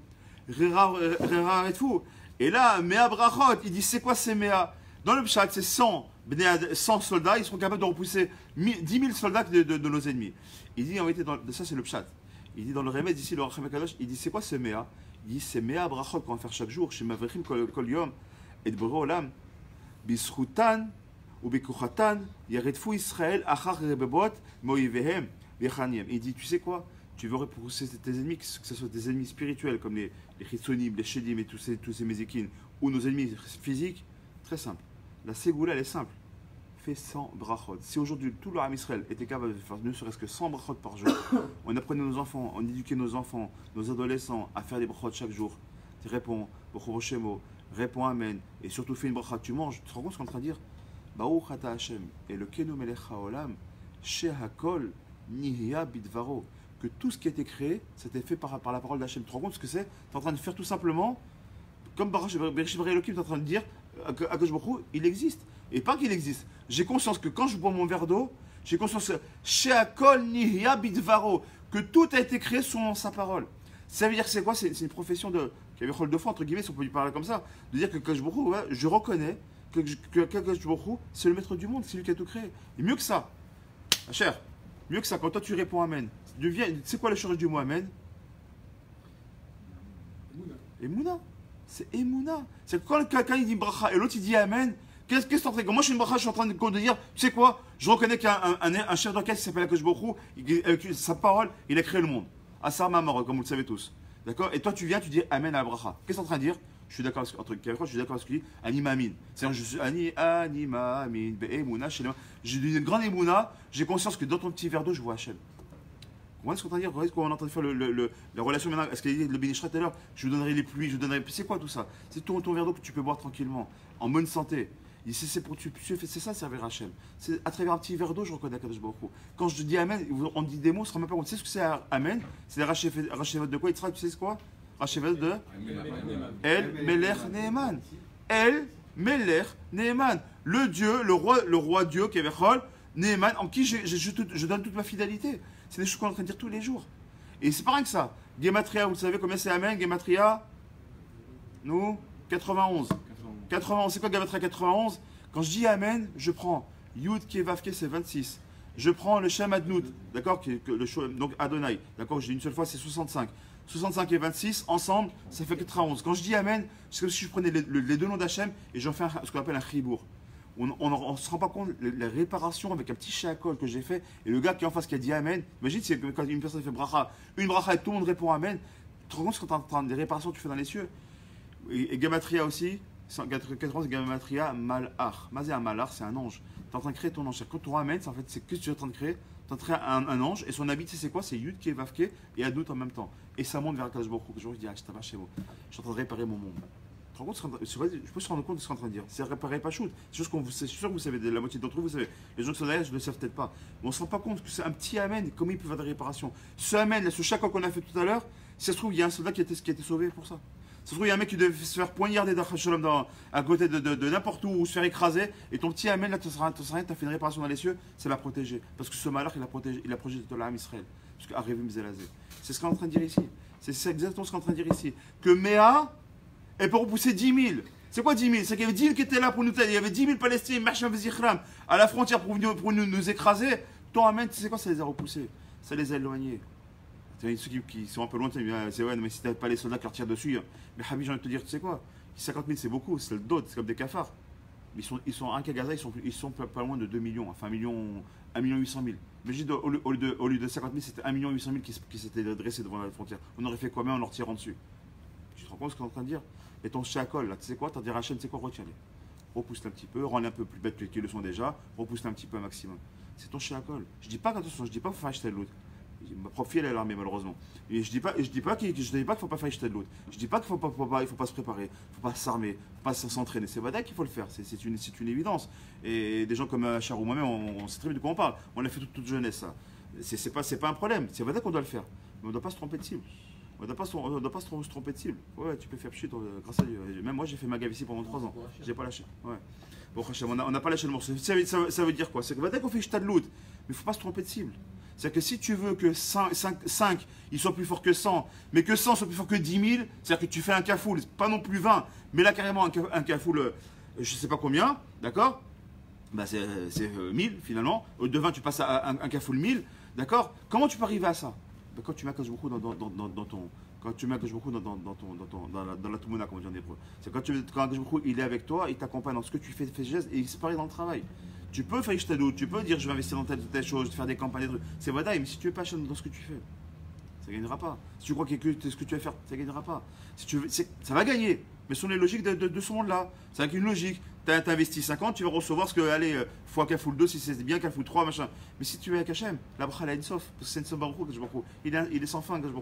Rera et tout. Et là, Mea Brachot, il dit, c'est quoi ces Mea? Dans le Pshat, c'est 100 soldats, ils seront capables de repousser 10 000 soldats de nos ennemis. Il dit, en réalité, ça c'est le Pshat. Il dit, dans le remède, ici, le Rachem Kadosh, il dit, c'est quoi ces Mea? Il dit, c'est Mea Brachot qu'on va faire chaque jour, chez Mavrechim Kol Yom, et de Boro Olam, Bisrutan, ou Bekuchatan, Yaredfou Israël, Achar Rebebot, Moïvehem, Bechaniem. Il dit, tu sais quoi? Tu veux repousser tes ennemis, que ce soit des ennemis spirituels comme les Chitsonim, les Shedim et tous ces Mézikines, ou nos ennemis physiques, très simple. La Ségoula, elle est simple. Fais 100 brachot. Si aujourd'hui tout le Ham Israël était capable de faire ne serait-ce que 100 brachot par jour, on apprenait nos enfants, on éduquait nos enfants, nos adolescents à faire des brachot chaque jour. Tu réponds, Bochoroshemo, réponds Amen, et surtout fais une brachot, tu manges, tu te rends compte ce qu'on est en train de dire? Baruch Ata Hashem, et le Kenu Melech HaOlam, Shehakol Nihya Bidvaro. Que tout ce qui a été créé, c'était fait par la parole d'Hachem. Tu te rends compte ce que c'est? Tu es en train de faire tout simplement, comme Bereshit Bara Elokim, tu es en train de dire, Akadosh Baruch Hu, il existe. Et pas qu'il existe. J'ai conscience que quand je bois mon verre d'eau, j'ai conscience que Sheakol Nihya Bidvaro, que tout a été créé selon sa parole. Ça veut dire que c'est quoi? C'est une profession de Kavechol de foi, entre guillemets, si on peut lui parler comme ça. De dire que Akadosh Baruch Hu, ouais, je reconnais que Akadosh Baruch Hu, c'est le maître du monde, c'est lui qui a tout créé. Et mieux que ça, cher, mieux que ça, quand toi tu réponds Amen, c'est quoi la charge du mot Amen? Emouna. C'est Emouna. C'est quand quelqu'un il dit bracha et l'autre il dit Amen, Qu'est-ce que tu es en train de dire? Moi, je suis une bracha, je suis en train de dire, tu sais quoi? Je reconnais qu'un chef d'orchestre qui s'appelle Akadosh Baruch Hu, avec sa parole, il a créé le monde. Asar Mamor, comme vous le savez tous. D'accord? Et toi, tu viens, tu dis Amen à la bracha. Qu'est-ce que tu es en train de dire? Je suis d'accord avec ce qu'il dit, Anima Amin. C'est-à-dire, je suis Anima Amin, Be'emuna, j'ai une grande Emouna, j'ai conscience que dans ton petit verre d'eau, je vois Hachem. Vous voyez ce qu'on est en train de dire? Vous voyez qu'on est en train de faire la relation maintenant? Est-ce qu'il y a le bénéchra tout à l'heure? Je vous donnerai les pluies, je vous donnerai. C'est quoi tout ça? C'est ton verre d'eau que tu peux boire tranquillement, en bonne santé. C'est ça, servir Hachem. C'est à travers un petit verre d'eau, je reconnais Kadosh Baruch Hu. Quand je dis Amen, on dit des mots, on se rend même pas compte. Tu sais ce que c'est Amen? C'est Rachevet de quoi? Tu sais quoi? Rachevet de El Melech Neeman. El Melech Neeman. Le Dieu, le roi Dieu, Kevechol, Neeman, en qui je donne toute ma fidélité. C'est des choses qu'on est en train de dire tous les jours. Et c'est pas rien que ça. Gematria, vous savez combien c'est Amen? Gematria, nous, 91. 91, c'est quoi Gematria 91? Quand je dis Amen, je prends Yud Kevavke, c'est 26. Je prends le Shem Adnout, d'accord, donc Adonai, d'accord, j'ai une seule fois, c'est 65. 65 et 26, ensemble, ça fait 91. Quand je dis Amen, c'est comme si je prenais les deux noms d'Hachem et j'en fais ce qu'on appelle un chibour. On ne se rend pas compte la réparation avec un petit chéakol que j'ai fait et le gars qui est en face qui a dit Amen. Imagine si quand une personne fait bracha, une bracha et tout le monde répond Amen. Tu te rends compte ce que tu es en train des réparations que tu fais dans les cieux. Et Gematria aussi, 91 Gematria Malach. Mazé à Malach, c'est un ange. Tu es en train de créer ton ange. Quand tu auras Amen, en fait, c'est que tu es en train de créer. Tu es en train de créer un ange et son habit, c'est quoi? C'est Yud qui est Vavke et Adnout en même temps. Et ça monte vers Kadosh Baruch Hu. Je dis, ah, je t'avais chez vous. Je suis en train de réparer mon monde. Je peux se rendre compte de ce qu'on est en train de dire. C'est réparer pas shoot. C'est sûr que vous savez, la moitié d'entre vous, vous savez. Les gens qui sont derrière, je ne le savent peut-être pas. Mais on ne se rend pas compte que c'est un petit Amen. Comment il peut faire des réparations? Ce Amen, ce chacun qu'on a fait tout à l'heure, si ça se trouve, il y a un soldat qui a été sauvé pour ça. Ça se trouve, il y a un mec qui devait se faire poignarder à côté de n'importe où, ou se faire écraser. Et ton petit Amen, là, tu ne sais rien, tu as fait une réparation dans les cieux, ça l'a protégé. Parce que ce malheur, il a protégé de l'âme Israël. Parce qu'Arevim Zelazé. C'est ce qu'on est en train de dire ici. C'est exactement ce qu'on est en train de dire ici. Que Méa est pour repousser 10 000. C'est quoi 10 000? C'est qu'il y avait 10 000 qui étaient là pour nous aider. Il y avait 10 000 Palestiniens, Machin Vézichram, à la frontière pour nous écraser. Ton Amen, tu sais quoi? Ça les a repoussés. Ça les a éloignés. Ceux qui sont un peu loin, c'est ouais, mais si t'as pas les soldats qui retirent dessus. Mais Habib, j'ai envie de te dire, tu sais quoi? 50 000, c'est beaucoup, c'est le dos, c'est comme des cafards. Ils sont un qu'à Gaza, ils sont pas loin de 2 millions, enfin 1 800 000. Mais je dis, au lieu de 50 000, c'était 1 800 000 qui s'étaient dressés devant la frontière. On aurait fait quoi? Mais en leur tirant dessus. Tu te rends compte ce qu'on est en train de dire? Et ton chéakol, là, tu sais quoi? T'as dit Rachel, tu sais quoi? Retiens-les. Repousse-les un petit peu, rends-les un peu plus bêtes qu'ils le sont déjà, repousse-les un petit peu un maximum. C'est ton chéakol. Je dis pas qu'attention, je dis pas qu'il faut faire acheter de l'autre. Ma propre fille, elle est à l'armée, malheureusement. Et je dis pas qu'il faut pas faire acheter de l'autre. Je dis pas qu'il faut pas se préparer, il faut pas s'armer, il faut pas s'entraîner. C'est vrai qu'il faut le faire, c'est une évidence. Et des gens comme Charou, moi-même, on sait très bien de quoi on parle. On l'a fait toute jeunesse, ça. C'est pas un problème. C'est vrai qu'on doit le faire. Mais on ne doit pas se tromper de cible. On ne doit pas se tromper de cible. Ouais, tu peux faire pchit, grâce à Dieu. Même moi, j'ai fait ma gave ici pendant 3 ans. J'ai pas lâché. Ouais. Bon, on n'a pas lâché le morceau. Ça veut dire quoi? C'est que va qu'on fait jeter de l'autre. Mais il ne faut pas se tromper de cible. C'est-à-dire que si tu veux que 5 ils soient plus forts que 100, mais que 100 soient plus forts que 10 000, c'est-à-dire que tu fais un cafoul, pas non plus 20, mais là carrément un cafoul, je ne sais pas combien, d'accord? Bah c'est 1000 finalement. De 20, tu passes à un cafoul 1000, d'accord? Comment tu peux arriver à ça? Bah, quand tu mets beaucoup dans ton. Quand tu mets beaucoup dans la Tumona, comme on dit en hébreu. C'est quand beaucoup il est avec toi, il t'accompagne dans ce que tu fais gestes, et c'est pareil dans le travail. Tu peux faire ishtadut, tu peux dire je vais investir dans telle chose, faire des campagnes, des trucs. C'est vrai, mais si tu es passionné dans ce que tu fais, ça ne gagnera pas. Si tu crois que ce que tu vas faire, ça ne gagnera pas. Si tu veux, ça va gagner, mais ce sont les logiques de ce monde-là. C'est avec une logique. Tu as investi 50, tu vas recevoir ce que, allez, fois Kafoul 2, si c'est bien Kafoul 3, machin. Mais si tu es avec Hachem, la bracha elle a une sauf, parce que c'est une sauf baruch il est sans fin, donc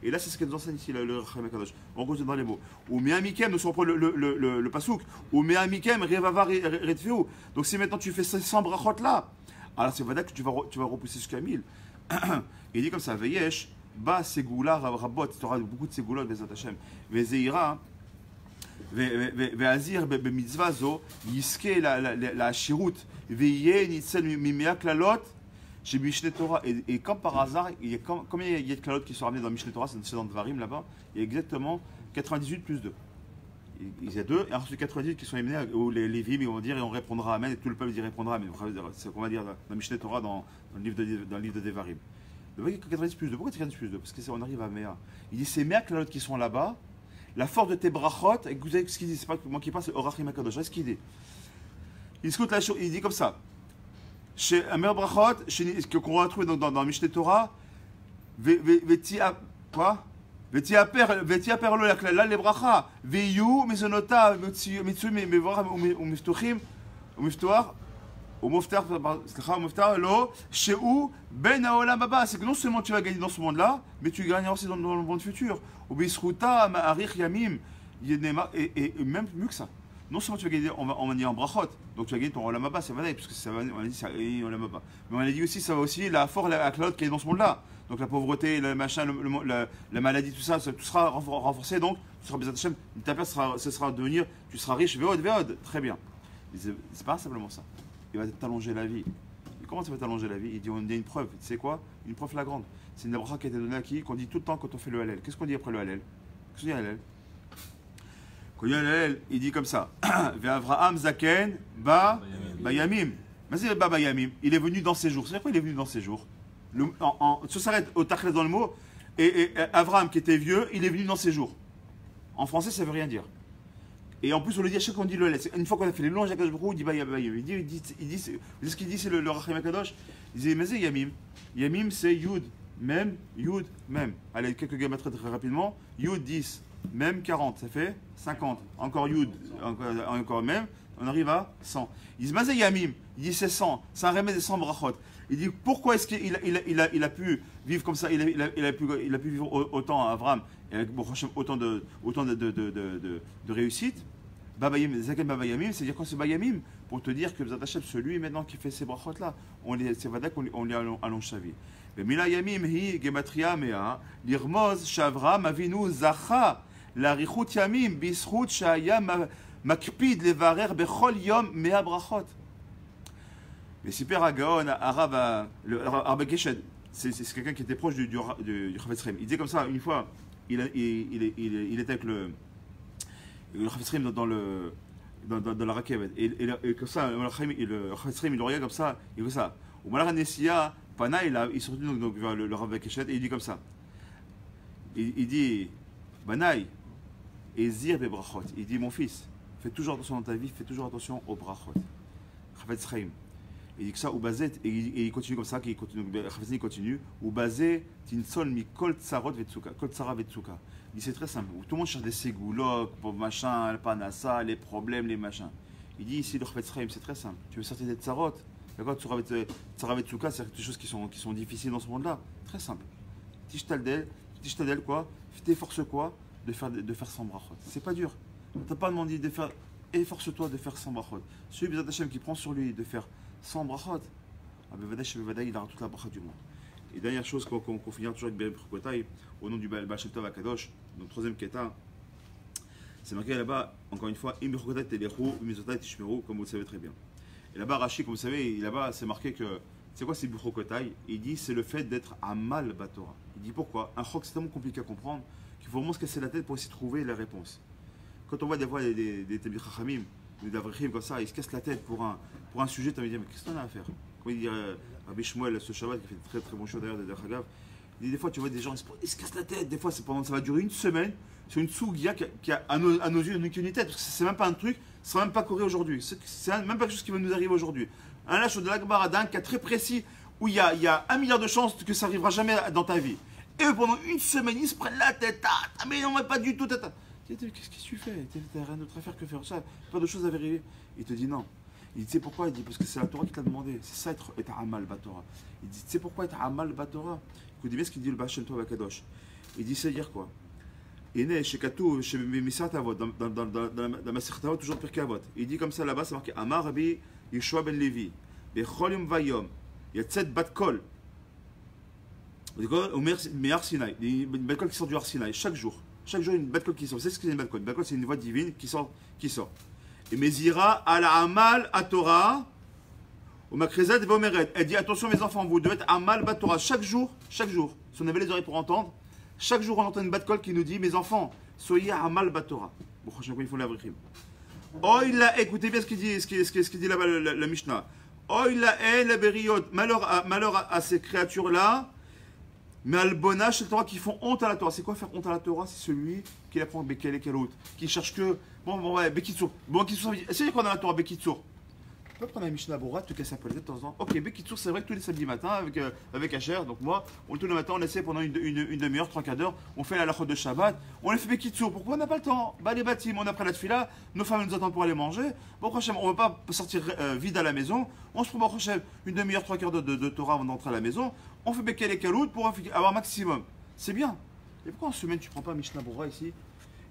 et là c'est ce qu'elle nous enseigne ici, le Rachamim Kadosh. En gros, c'est dans les mots. Ou Me'amikem, nous sommes le pasouk. Ou Me'amikem, Revava Redfeu. Donc si maintenant tu fais 100 brachot là, alors c'est vrai que tu vas repousser jusqu'à 1000. Il dit comme ça, Veyesh, Ba Segula Rabot, tu auras beaucoup de Segulot, Bezat Hachem. Vezeira, והזהיר במצווה זו יזכה לעשירות ויהיה ניצל ממאה קללות שבמשנה תורה. Et comme par hasard, combien il y a de clalotes qui sont ramenées dans Mishneh Torah, c'est dans Dvarim là-bas, il y a exactement 98 plus 2. Il y a 2, et ensuite 98 qui sont émenés où les Lévim ils vont dire et on répondra Amen, et tout le peuple y répondra Amen. C'est ce qu'on va dire dans Mishneh Torah dans le livre de Devarim. Donc 98 plus 2, pourquoi 98 plus 2? Parce qu'on arrive à Méa. Il dit ces Méa clalotes qui sont là-bas, la force de tes brachot, et vous savez ce qu'il dit, c'est pas moi qui parle, c'est Orachim Akadosh. Ce qu'il dit, il dit comme ça. Chez Amer Brachot, qu'on retrouve dans Mishneh Torah, quoi? Veti aper lo la le bracha, veyu mezonota mitsu mevorah umiftuchim umiftuach umiftar lo sheu ben haolam haba. C'est que non seulement tu vas gagner dans ce monde-là, mais tu gagneras aussi dans le monde futur. Ubisruta ma'arich yamim, et même mieux que ça. Non seulement tu vas gagner, on va dire en brachot, donc tu vas gagner ton olam haba, c'est vrai, puisque ça va, on a dit ça, olam haba. Mais on a dit aussi, ça va aussi la force, la cloud qui est dans ce monde-là. Donc la pauvreté, le machin, la maladie, tout ça, tout sera renforcé, donc tu seras Bezat Hashem, ta place ce sera de devenir, tu seras riche, véod, très bien. C'est pas simplement ça. Il va t'allonger la vie. Et comment ça va t'allonger la vie? Il dit, on a une preuve, tu sais quoi? Une preuve flagrante. C'est une bracha qui a été donnée à qui? Qu'on dit tout le temps quand on fait le halal. Qu'est-ce qu'on dit après le halal? Qu'est-ce qu'on dit halal? Quand il y a halal, il dit comme ça. Avraham Zaken ba Bayamim. Mais c'est ba Bayamim. Il est venu dans ses jours. C'est quoi il est venu dans ses jours? Ça s'arrête au tachlet dans le mot. Et Avraham qui était vieux, il est venu dans ses jours. En français, ça veut rien dire. Et en plus, on le dit à chaque fois qu'on dit le halal. Une fois qu'on a fait les louanges à Kadosh Baruch Hu, il dit Bayamim. Il dit ce qu'il dit, c'est le Rachim Kadosh. Il dit, mais c'est Yamim. Yamim, c'est Yud. Même, Yud, même. Allez, quelques gammes très rapidement. Yud 10, même 40, ça fait 50. Encore Yud, encore même, on arrive à 100. Il dit, Mazé Yamim, il dit c'est 100, c'est un remède des 100 brachot. Il dit, pourquoi est-ce qu'il a pu vivre comme ça, il a pu vivre autant à Avraham, et avec autant de réussite? Zaken Baba Yamim, c'est-à-dire quoi c'est Bayamim? Pour te dire que Bezat Hashem, celui maintenant qui fait ces brachot là, c'est vrai qu'on lui allonge sa vie. Mila Yamim hi gematria mea lirmoz shavram avinu zacha larichut yamim bisrut shaya makpid levarer bechol yom mea brachot. Mais super Agaon Arav Keshed, c'est quelqu'un qui était proche du Chafetz Chaim. Il disait comme ça une fois, il était avec le Chafetz Chaim dans la rakevet et comme ça le Chafetz Chaim il le regarde comme ça, il fait ça. Au Malar Nesia Pana, il est sorti donc vers le Rav Keshet et il dit comme ça. Il dit, Banaï, et zir be brachot. Il dit, mon fils, fais toujours attention dans ta vie, fais toujours attention aux brachot. Chafetz Chaim. Il dit que ça, ou bazet, et il continue comme ça, Chafetz Chaim continue, ou bazet, tinsol mi kol tsarot vetsuka, kol tsara vetsuka. Il dit, c'est très simple. Tout le monde cherche des ségouloks, machin, le panassa, les problèmes, les machins. Il dit, ici, le Chafetz Chaim, c'est très simple. Tu veux sortir des tsarot? D'accord, Tsaravetsuka, c'est des choses qui sont difficiles dans ce monde-là. Très simple. Tishtadel, quoi? T'efforce-quoi de faire 100 brachot. C'est pas dur. On t'a pas demandé de faire. Efforce-toi de faire 100 brachot. Celui Bezat Hashem qui prend sur lui de faire 100 brachot, il aura toute la bracha du monde. Et dernière chose qu'on finira toujours avec Berem Chokotai, au nom du Baal Shem Tov Akadosh, notre troisième keta, c'est marqué là-bas, encore une fois, Im Chokotai Telechu, Mizotai Tishmeru, comme vous le savez très bien. Et là-bas, Rashi, comme vous savez, là-bas, c'est marqué que, c'est quoi c'est Buchokotai? Il dit, c'est le fait d'être Amal Batora. Il dit pourquoi? Un chok, c'est tellement compliqué à comprendre qu'il faut vraiment se casser la tête pour essayer de trouver la réponse. Quand on voit des fois des Tebir Chachamim, des Davrichim comme ça, ils se cassent la tête pour un sujet, tu vas me dire, mais qu'est-ce qu'on a à faire? Comme il dit Rabbi Shmuel, ce Shabbat, qui fait de très très bon show d'ailleurs de Derchagav, il dit des fois, tu vois des gens, ils se cassent la tête, des fois, ça va durer une semaine, sur une sougia qui a à nos yeux une tête, parce que c'est même pas un truc. Ce ne sera même pas coré aujourd'hui. C'est même pas quelque chose qui va nous arriver aujourd'hui. Un lâche de l'Akbar d'un cas très précis où il y a 1 milliard de chances que ça n'arrivera jamais dans ta vie. Et eux, pendant une semaine, ils se prennent la tête. Ah, mais non, mais pas du tout. Qu'est-ce que tu fais? T'as rien d'autre à faire que faire ça. Pas de choses à vérifier. Il te dit non. Il dit, tu sais pourquoi? Il dit, parce que c'est la Torah qui t'a demandé. C'est ça être Amal Batora. Il dit, tu sais pourquoi être Amal Batora? Écoutez bien ce qu'il dit le Baal Shem Tov Akadosh. Il dit, c'est dire quoi? Chez Katou, chez Misrat Avot, dans la Masechet Avot, toujours Pirkei Avot. Il dit comme ça là-bas, c'est marqué Amar Rabbi Yeshua ben Levi, Bechol Yom Vayom, Yatzet Bat Kol, mais Har Sinai, une Bat Kol qui sort du Har Sinai, chaque jour, une Bat Kol qui sort. Vous savez ce que c'est une Bat Kol? Une Bat Kol, c'est une voix divine qui sort. Et Mezira ala Amal Atorah, au Makrezat et Vomeret. Elle dit attention mes enfants, vous devez être Amal Batora chaque jour. Si on avait les oreilles pour entendre. Chaque jour, on entend une bat-kol qui nous dit, mes enfants, soyez Amal Batora. Bon, franchement, il faut l'avrichim. Oh, il a, écoutez bien ce qu'il dit là-bas, la Mishnah. Oh, il a, la beriot. Malheur à ces créatures-là, mais al-bona chez le Torah qui font honte à la Torah. C'est quoi faire honte à la Torah? C'est celui qui apprend Bekel et Kelot, qui cherche que. Bon, ouais, Bekitsour. Bon, Bekitsour, c'est quoi dans la Torah, Bekitsour? Tu peux prendre un Mishnah Bora, te casser un peu la tête de temps en temps. Ok, Bekitsour, c'est vrai que tous les samedis matins avec Asher, donc moi, tous les matins, on essaie pendant une demi-heure, 3 quarts d'heure, on fait la lachot de Shabbat, on les fait Bekitsour. Pourquoi on n'a pas le temps? Bah, les bâtiments, on a pris la tefila, nos femmes nous attendent pour aller manger. Bon, prochain, on ne va pas sortir vide à la maison. On se prend prochain une demi-heure, 3 quarts d'heure de Torah avant d'entrer à la maison. On fait Bekel et Kaloud pour avoir maximum. C'est bien. Et pourquoi en semaine, tu ne prends pas Mishnah Bora ici?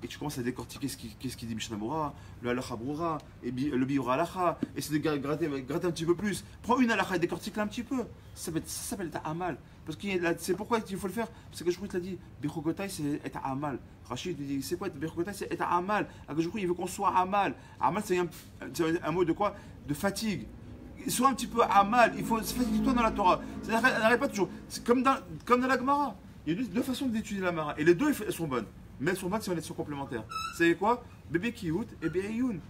Et tu commences à décortiquer ce qui dit Mishnah Bora, le halacha Broura, et le biura halacha, et c'est de gratter un petit peu plus. Prends une halacha et décortique-la un petit peu. Ça s'appelle ta amal. Parce que c'est pourquoi il faut le faire. Parce que je te l'a dit, Bechogotai c'est et amal. Rachid dit, c'est quoi Bechogotai c'est et amal. Il veut qu'on soit amal. Amal c'est un mot de quoi? De fatigue. Sois un petit peu amal. Il faut se fatiguer-toi dans la Torah. Ça n'arrête pas toujours. C'est comme dans la Gemara. Il y a deux façons d'étudier la Gemara. Et les deux elles sont bonnes. Mais elles sont bonnes si on est sur complémentaires. C'est quoi? Bébé Kiout et Bébé Youn.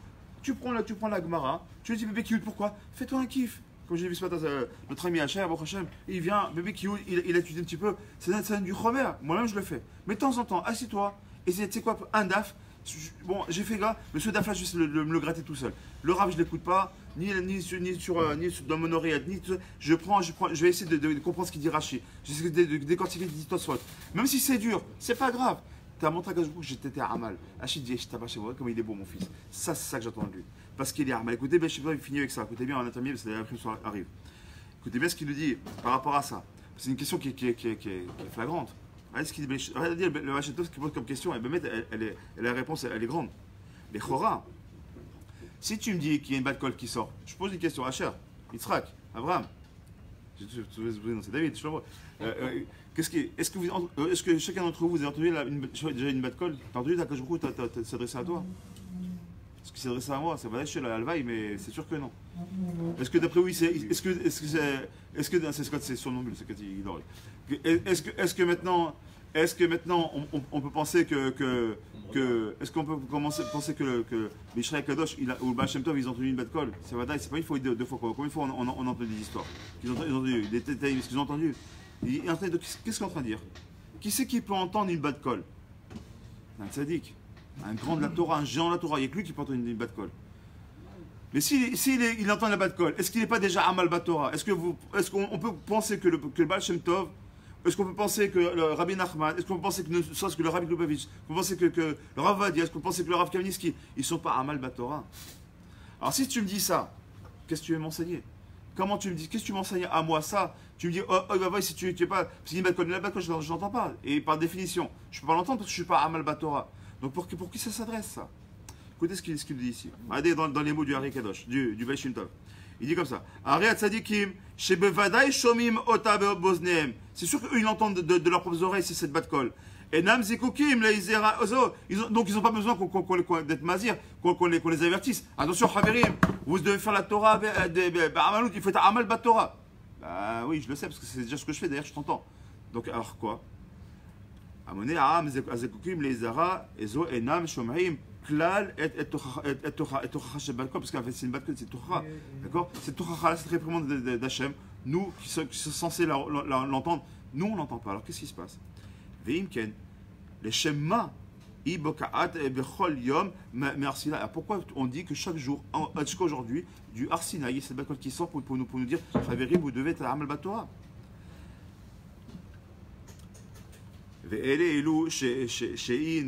Tu prends la Gemara, tu lui dis Bébé Kiout, pourquoi? Fais-toi un kiff. Comme j'ai vu ce matin, notre ami Hachem, il vient, Bébé Kiout, il étudie un petit peu. C'est du Chomer. Moi-même, je le fais. Mais de temps en temps, assis-toi. Et tu sais quoi? Un daf. Bon, j'ai fait gars, mais ce daf-là, je vais me le gratter tout seul. Le rap, je ne l'écoute pas, ni dans mon oreillette, je vais essayer de comprendre ce qu'il dit Rashi. J'essaie de décortiquer les histoires. Même si c'est dur, c'est pas grave. Tu as montré à Gazbou que j'étais à Amal. Achid dit, je t'abache chez moi, comme il est beau, mon fils. Ça, c'est ça que j'attends de lui. Parce qu'il est à Amal. Écoutez bien, je sais pas, il finit avec ça. Écoutez bien, en intermédiaire, parce que la réflexion arrive. Écoutez bien ce qu'il nous dit par rapport à ça. C'est une question qui est flagrante. Regardez ce qu'il dit. Regardez le Machetov, ce qu'il pose comme question. La réponse, elle est grande. Les Chora. Si tu me dis qu'il y a une batte colle qui sort, je pose une question à Asher, Yitzhak, Abraham. C'est David, je le vois. Est-ce que chacun d'entre vous a entendu déjà une batte colle? T'as entendu Takashboukou s'adresser à toi? Est-ce qu'il s'est adressé à moi? Ça va chez la Alvaï, mais c'est sûr que non. Est-ce que d'après oui, est-ce que c'est son nom, c'est quand il dort. Est-ce que maintenant on peut penser est-ce qu'on peut commencer à penser que Mishrei Kadosh ou le Baal Shem Tov ils ont entendu une batte colle? C'est pas une fois, deux fois. Combien de fois on a entendu des histoires? Ils ont entendu des détails, ce qu'ils ont entendu. Qu'est-ce qu'il est en train de dire? Qui c'est qui peut entendre une batte colle? Un tzaddik, un grand de la Torah, un géant de la Torah. Il n'y a que lui qui peut entendre une batte colle. Mais s'il entend la batte colle, est-ce qu'il n'est pas déjà Amal Batora? Est-ce qu'on peut penser que le Baal Shem Tov, est-ce qu'on peut penser que le Rabbi Nachman, est-ce qu'on peut penser que le Rabbi Lubavitch, est-ce qu'on peut penser que le Rav Vadia, est-ce qu'on peut penser que le Rav Kamenitsky, ils ne sont pas Amal Batora? Alors si tu me dis ça, qu'est-ce que tu veux m'enseigner? Comment tu me dis? Qu'est-ce que tu m'enseignes à moi ça? Tu me dis, si tu n'es pas. Parce qu'il y a une batte colle, je ne l'entends pas. Et par définition, je ne peux pas l'entendre parce que je ne suis pas Amal Batora. Donc pour qui ça s'adresse ça? Écoutez ce qu'il dit ici. Regardez dans les mots du Hari Kadosh, du Baal Shem Tov. Il dit comme ça. C'est sûr qu'eux, ils l'entendent de leurs propres oreilles, c'est cette batte colle. Et Nam Zekukim, donc ils n'ont pas besoin d'être mazir, qu'on les avertisse. Attention, Chaverim, vous devez faire la Torah, il faut être Amal Bat Torah. Bah oui, je le sais, parce que c'est déjà ce que je fais, d'ailleurs, je t'entends. Donc, alors quoi? Amoné, Am Zekukim, Leizara, Ezo, Enam, Shomrim, Klal, et Tochacha Shebal Kol, parce qu'en fait, c'est une batte colle, c'est Tochacha. D'accord? C'est Tochacha, cette réprimande d'Hachem. Nous, qui sommes censés l'entendre, nous, on ne l'entend pas. Alors, qu'est-ce qui se passe? Veimken, les Shema, Ibokaat, Bechol Yom, Mersina. Alors pourquoi on dit que chaque jour, jusqu'à aujourd'hui, du Arsina, il y a cette batte qui sort pour nous dire, Chaverim, vous devez être à Amal Batora. Ve'ele elu she'i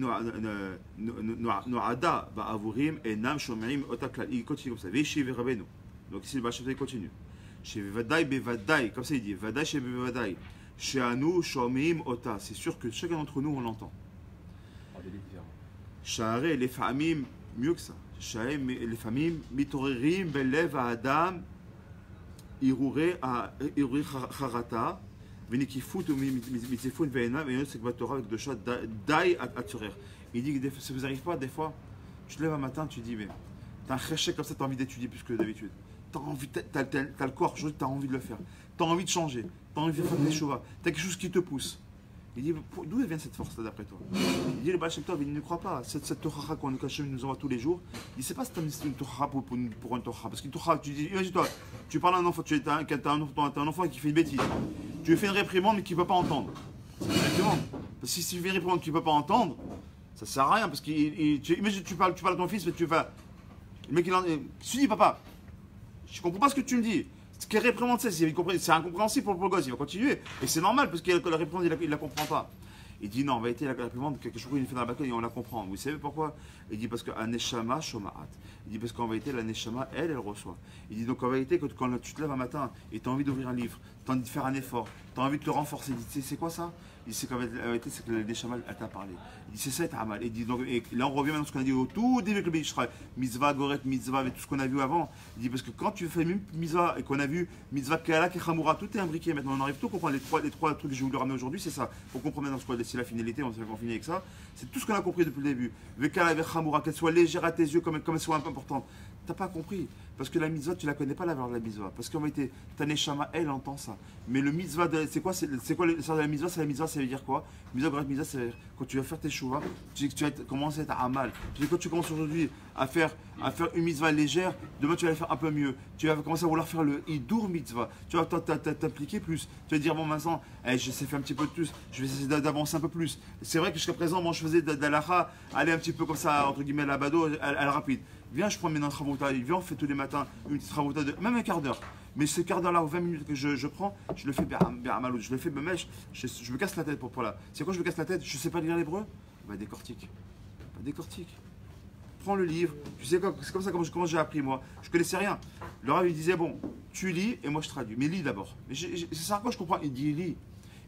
no'ada ba'avurim enam shom'im otaklal. Il continue comme ça. Ve'shi ve'ravenu. Donc ici le Baal Shem Tov continue. Shevevadai bevadai, comme ça il dit. Vadai shevevadai. She'anu shom'im ota. C'est sûr que chacun d'entre nous on l'entend. Sha'are les famim, mieux que ça. Sha'are les famim mitorerim belev ha'adam irure charata. Il dit que ça vous arrive pas des fois, tu te lèves un matin, tu dis mais t'as un chèque comme ça, t'as envie d'étudier plus que d'habitude. T'as le corps, t'as envie de le faire, t'as envie de changer, t'as envie de faire des choses, t'as quelque chose qui te pousse. Il dit d'où vient cette force là d'après toi? Il dit le Baal Shem Tov, il ne croit pas. Cette Torah qu'on nous envoie tous les jours, il ne sait pas si c'est une Torah pour une Torah. Parce qu'une Torah, tu dis, imagine-toi, tu parles à un enfant, tu as un enfant qui fait une bêtise. Tu lui fais une réprimande mais qui ne peut pas entendre. C'est une réprimande. Parce que si tu fais une réprimande qui ne peut pas entendre, ça ne sert à rien. Parce que imagine, tu parles à ton fils, mais tu vas. Le mec, il dis papa. Je comprends pas ce que tu me dis. Ce qui est réprimande, c'est incompréhensible pour le gosse, il va continuer. Et c'est normal parce que la réprimande, il la comprend pas. Il dit non, en vérité, la réprimande, quelque chose qu'il fait dans la bataille, on la comprend. Vous savez pourquoi? Il dit parce que Neshama Shomaat. Il dit parce qu'en vérité, la Neshama, elle reçoit. Il dit donc en vérité, quand tu te lèves un matin et tu as envie d'ouvrir un livre, tu as envie de faire un effort, tu as envie de te renforcer, il dit c'est quoi ça? Il dit qu'en vérité, c'est que la Neshama, elle t'a parlé. Il dit c'est ça, t'as mal. Il dit donc, et là, on revient maintenant à ce qu'on a dit au tout début avec le Béishra, mitzvah, goret, mitzvah, et tout ce qu'on a vu avant. Il dit parce que quand tu fais une mitzvah et qu'on a vu mitzvah, kehala, kechamura, tout est imbriqué maintenant. On arrive tout à comprendre. Les trois trucs que j'ai voulu ramener aujourd'hui, c'est ça. Pour comprendre maintenant ce qu'on a c'est la finalité, on finit avec ça. C'est tout ce qu'on a compris depuis le début. Vekala, kechamura, qu'elle soit légère à tes yeux, comme elle soit un peu importante. T'as pas compris. Parce que la mitzvah, tu la connais pas la valeur de la mitzvah. Parce qu'en vérité, ta neshama, elle entend ça. Mais le mitzvah, c'est quoi le sens de la mitzvah? C'est la mitzvah, ça veut dire quoi? Mitzvah, goret, mitzvah, c'est quand tu vas faire tes chouvas, tu vas commencer à être amal. Puis quand tu commences aujourd'hui à faire une mitzvah légère, demain tu vas la faire un peu mieux. Tu vas commencer à vouloir faire le hidour mitzvah. Tu vas t'impliquer plus. Tu vas dire bon maintenant, je sais faire un petit peu de plus, je vais essayer d'avancer un peu plus. C'est vrai que jusqu'à présent, moi je faisais d'alaha, aller un petit peu comme ça, entre guillemets, à la bado, à la rapide. Viens, je prends maintenant un travauta, viens, on fait tous les matins une petite travauta de même un quart d'heure. Mais ce quart d'heure-là ou 20 minutes que je prends, je le fais bien mal, je le fais mèche, je me casse la tête pour là. C'est quoi je me casse la tête? Je sais pas lire l'hébreu? Bah décortique. Prends le livre, tu sais quoi, c'est comme ça comment j'ai appris moi. Je connaissais rien. Le rabbin il disait bon, tu lis et moi je traduis. Mais lis d'abord. C'est ça quoi je comprends. Il dit lis.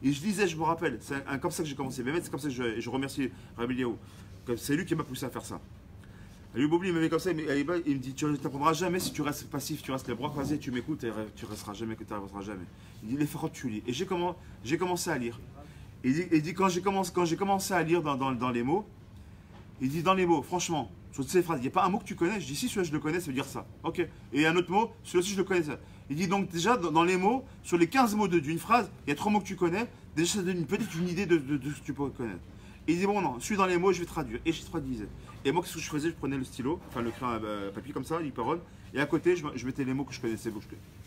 Et je lisais, je me rappelle. C'est comme ça que j'ai commencé. Mais c'est comme ça que je remercie Rabbi Eliaou. C'est lui qui m'a poussé à faire ça. Lui Bobli il m'avait comme ça, il me dit tu n'apprendras jamais si tu restes passif, tu restes les bras croisés, tu m'écoutes et tu resteras jamais, que tu n'avanceras jamais. Il dit les pharaons tu lis. Et j'ai commencé à lire. Il dit quand j'ai commencé à lire dans les mots, il dit dans les mots, franchement, sur toutes ces phrases, il n'y a pas un mot que tu connais. Je dis si celui-là je le connais, ça veut dire ça. Ok. Et un autre mot, celui-là aussi je le connais ça. Il dit donc déjà dans les mots, sur les 15 mots d'une phrase, il y a 3 mots que tu connais, déjà ça donne peut-être une idée de ce que tu peux connaître. Et il dit bon non, je suis dans les mots, je vais traduire. Et je traduisais. Et moi qu'est-ce que je faisais? Je prenais le stylo, enfin le crayon papier comme ça, l'hyperone, et à côté je mettais les mots que je connaissais,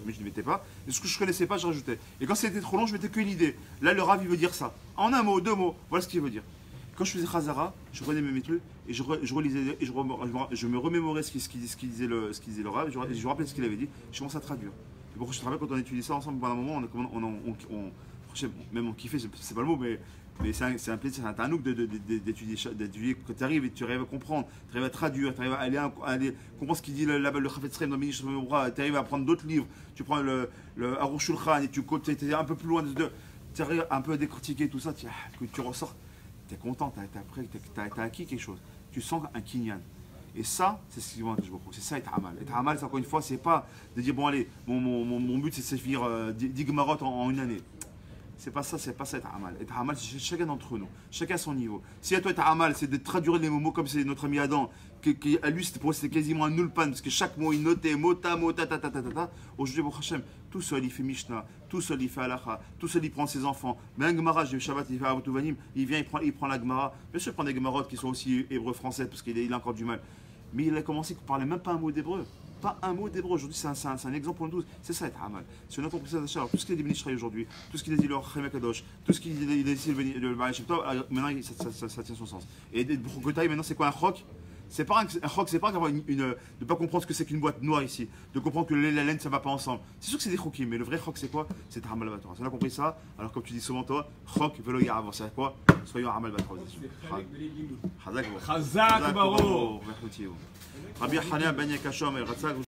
mais je ne les mettais pas. Et ce que je connaissais pas, je rajoutais. Et quand c'était trop long, je mettais qu'une idée. Là le rav il veut dire ça. En un mot, 2 mots, voilà ce qu'il veut dire. Quand je faisais Khazara, je prenais mes trucs et je relisais et je me remémorais ce qu'il disait le rav, et je me rappelais ce qu'il avait dit, je commençais à traduire. Et pourquoi je te rappelle quand on étudiait ça ensemble, pendant un moment, même on kiffait, c'est pas le mot, mais c'est un plaisir, c'est un nouk d'étudier, quand tu arrives et tu arrives à comprendre, tu arrives à traduire, tu arrives à aller comprendre ce qu'il dit là-bas, le Chafetz Chaim dans Minish, tu arrives à prendre d'autres livres, tu prends le Aruch Shulchan et tu es un peu plus loin tu arrives un peu à décortiquer tout ça, tu ressors, tu es content, tu as acquis quelque chose, tu sens un kinyan. Et ça, c'est ce qui va que je beaucoup. C'est ça, être amal. Être amal, c'est encore une fois, c'est pas de dire bon, allez, mon but c'est de finir 10 gemarot en une année. C'est pas ça être amal. Être amal, c'est chacun d'entre nous, chacun à son niveau. Si à toi être amal, c'est de traduire les mots comme c'est notre ami Adam, à lui c'était quasiment un nulpan, parce que chaque mot il notait, mota, aujourd'hui, bon Hachem, tout seul il fait Mishnah, tout seul il fait Halacha, tout seul il prend ses enfants. Mais un Gemara, j'ai Shabbat, il fait Avotouvanim, il vient, il prend la Gemara. Bien sûr, il prend des Gemarot qui sont aussi hébreux français, parce qu'il a encore du mal. Mais il a commencé à parler même pas un mot d'hébreu. Pas un mot d'hébreu. Aujourd'hui, c'est un exemple pour nous tous. C'est ça être amal. Si on a compris ça, alors tout ce qu'il a dit Benishraï aujourd'hui, tout ce qu'il a dit le Chem Kadosh, tout ce qu'il a dit le Baal Shem Tov, maintenant ça tient son sens. Et pour Kotaï, maintenant c'est quoi un chok? C'est pas un chok, c'est pas d'avoir de ne pas comprendre ce que c'est qu'une boîte noire ici, de comprendre que la laine ça va pas ensemble. C'est sûr que c'est des chokim, mais le vrai chok c'est quoi? C'est Hamal Batora. Si on a compris ça, alors comme tu dis souvent toi, chok velo ya'avor, c'est quoi? Soyons Hamal Batora. Chazak Baro. Rabbi Hanania Ben Yakashom et Ratzak.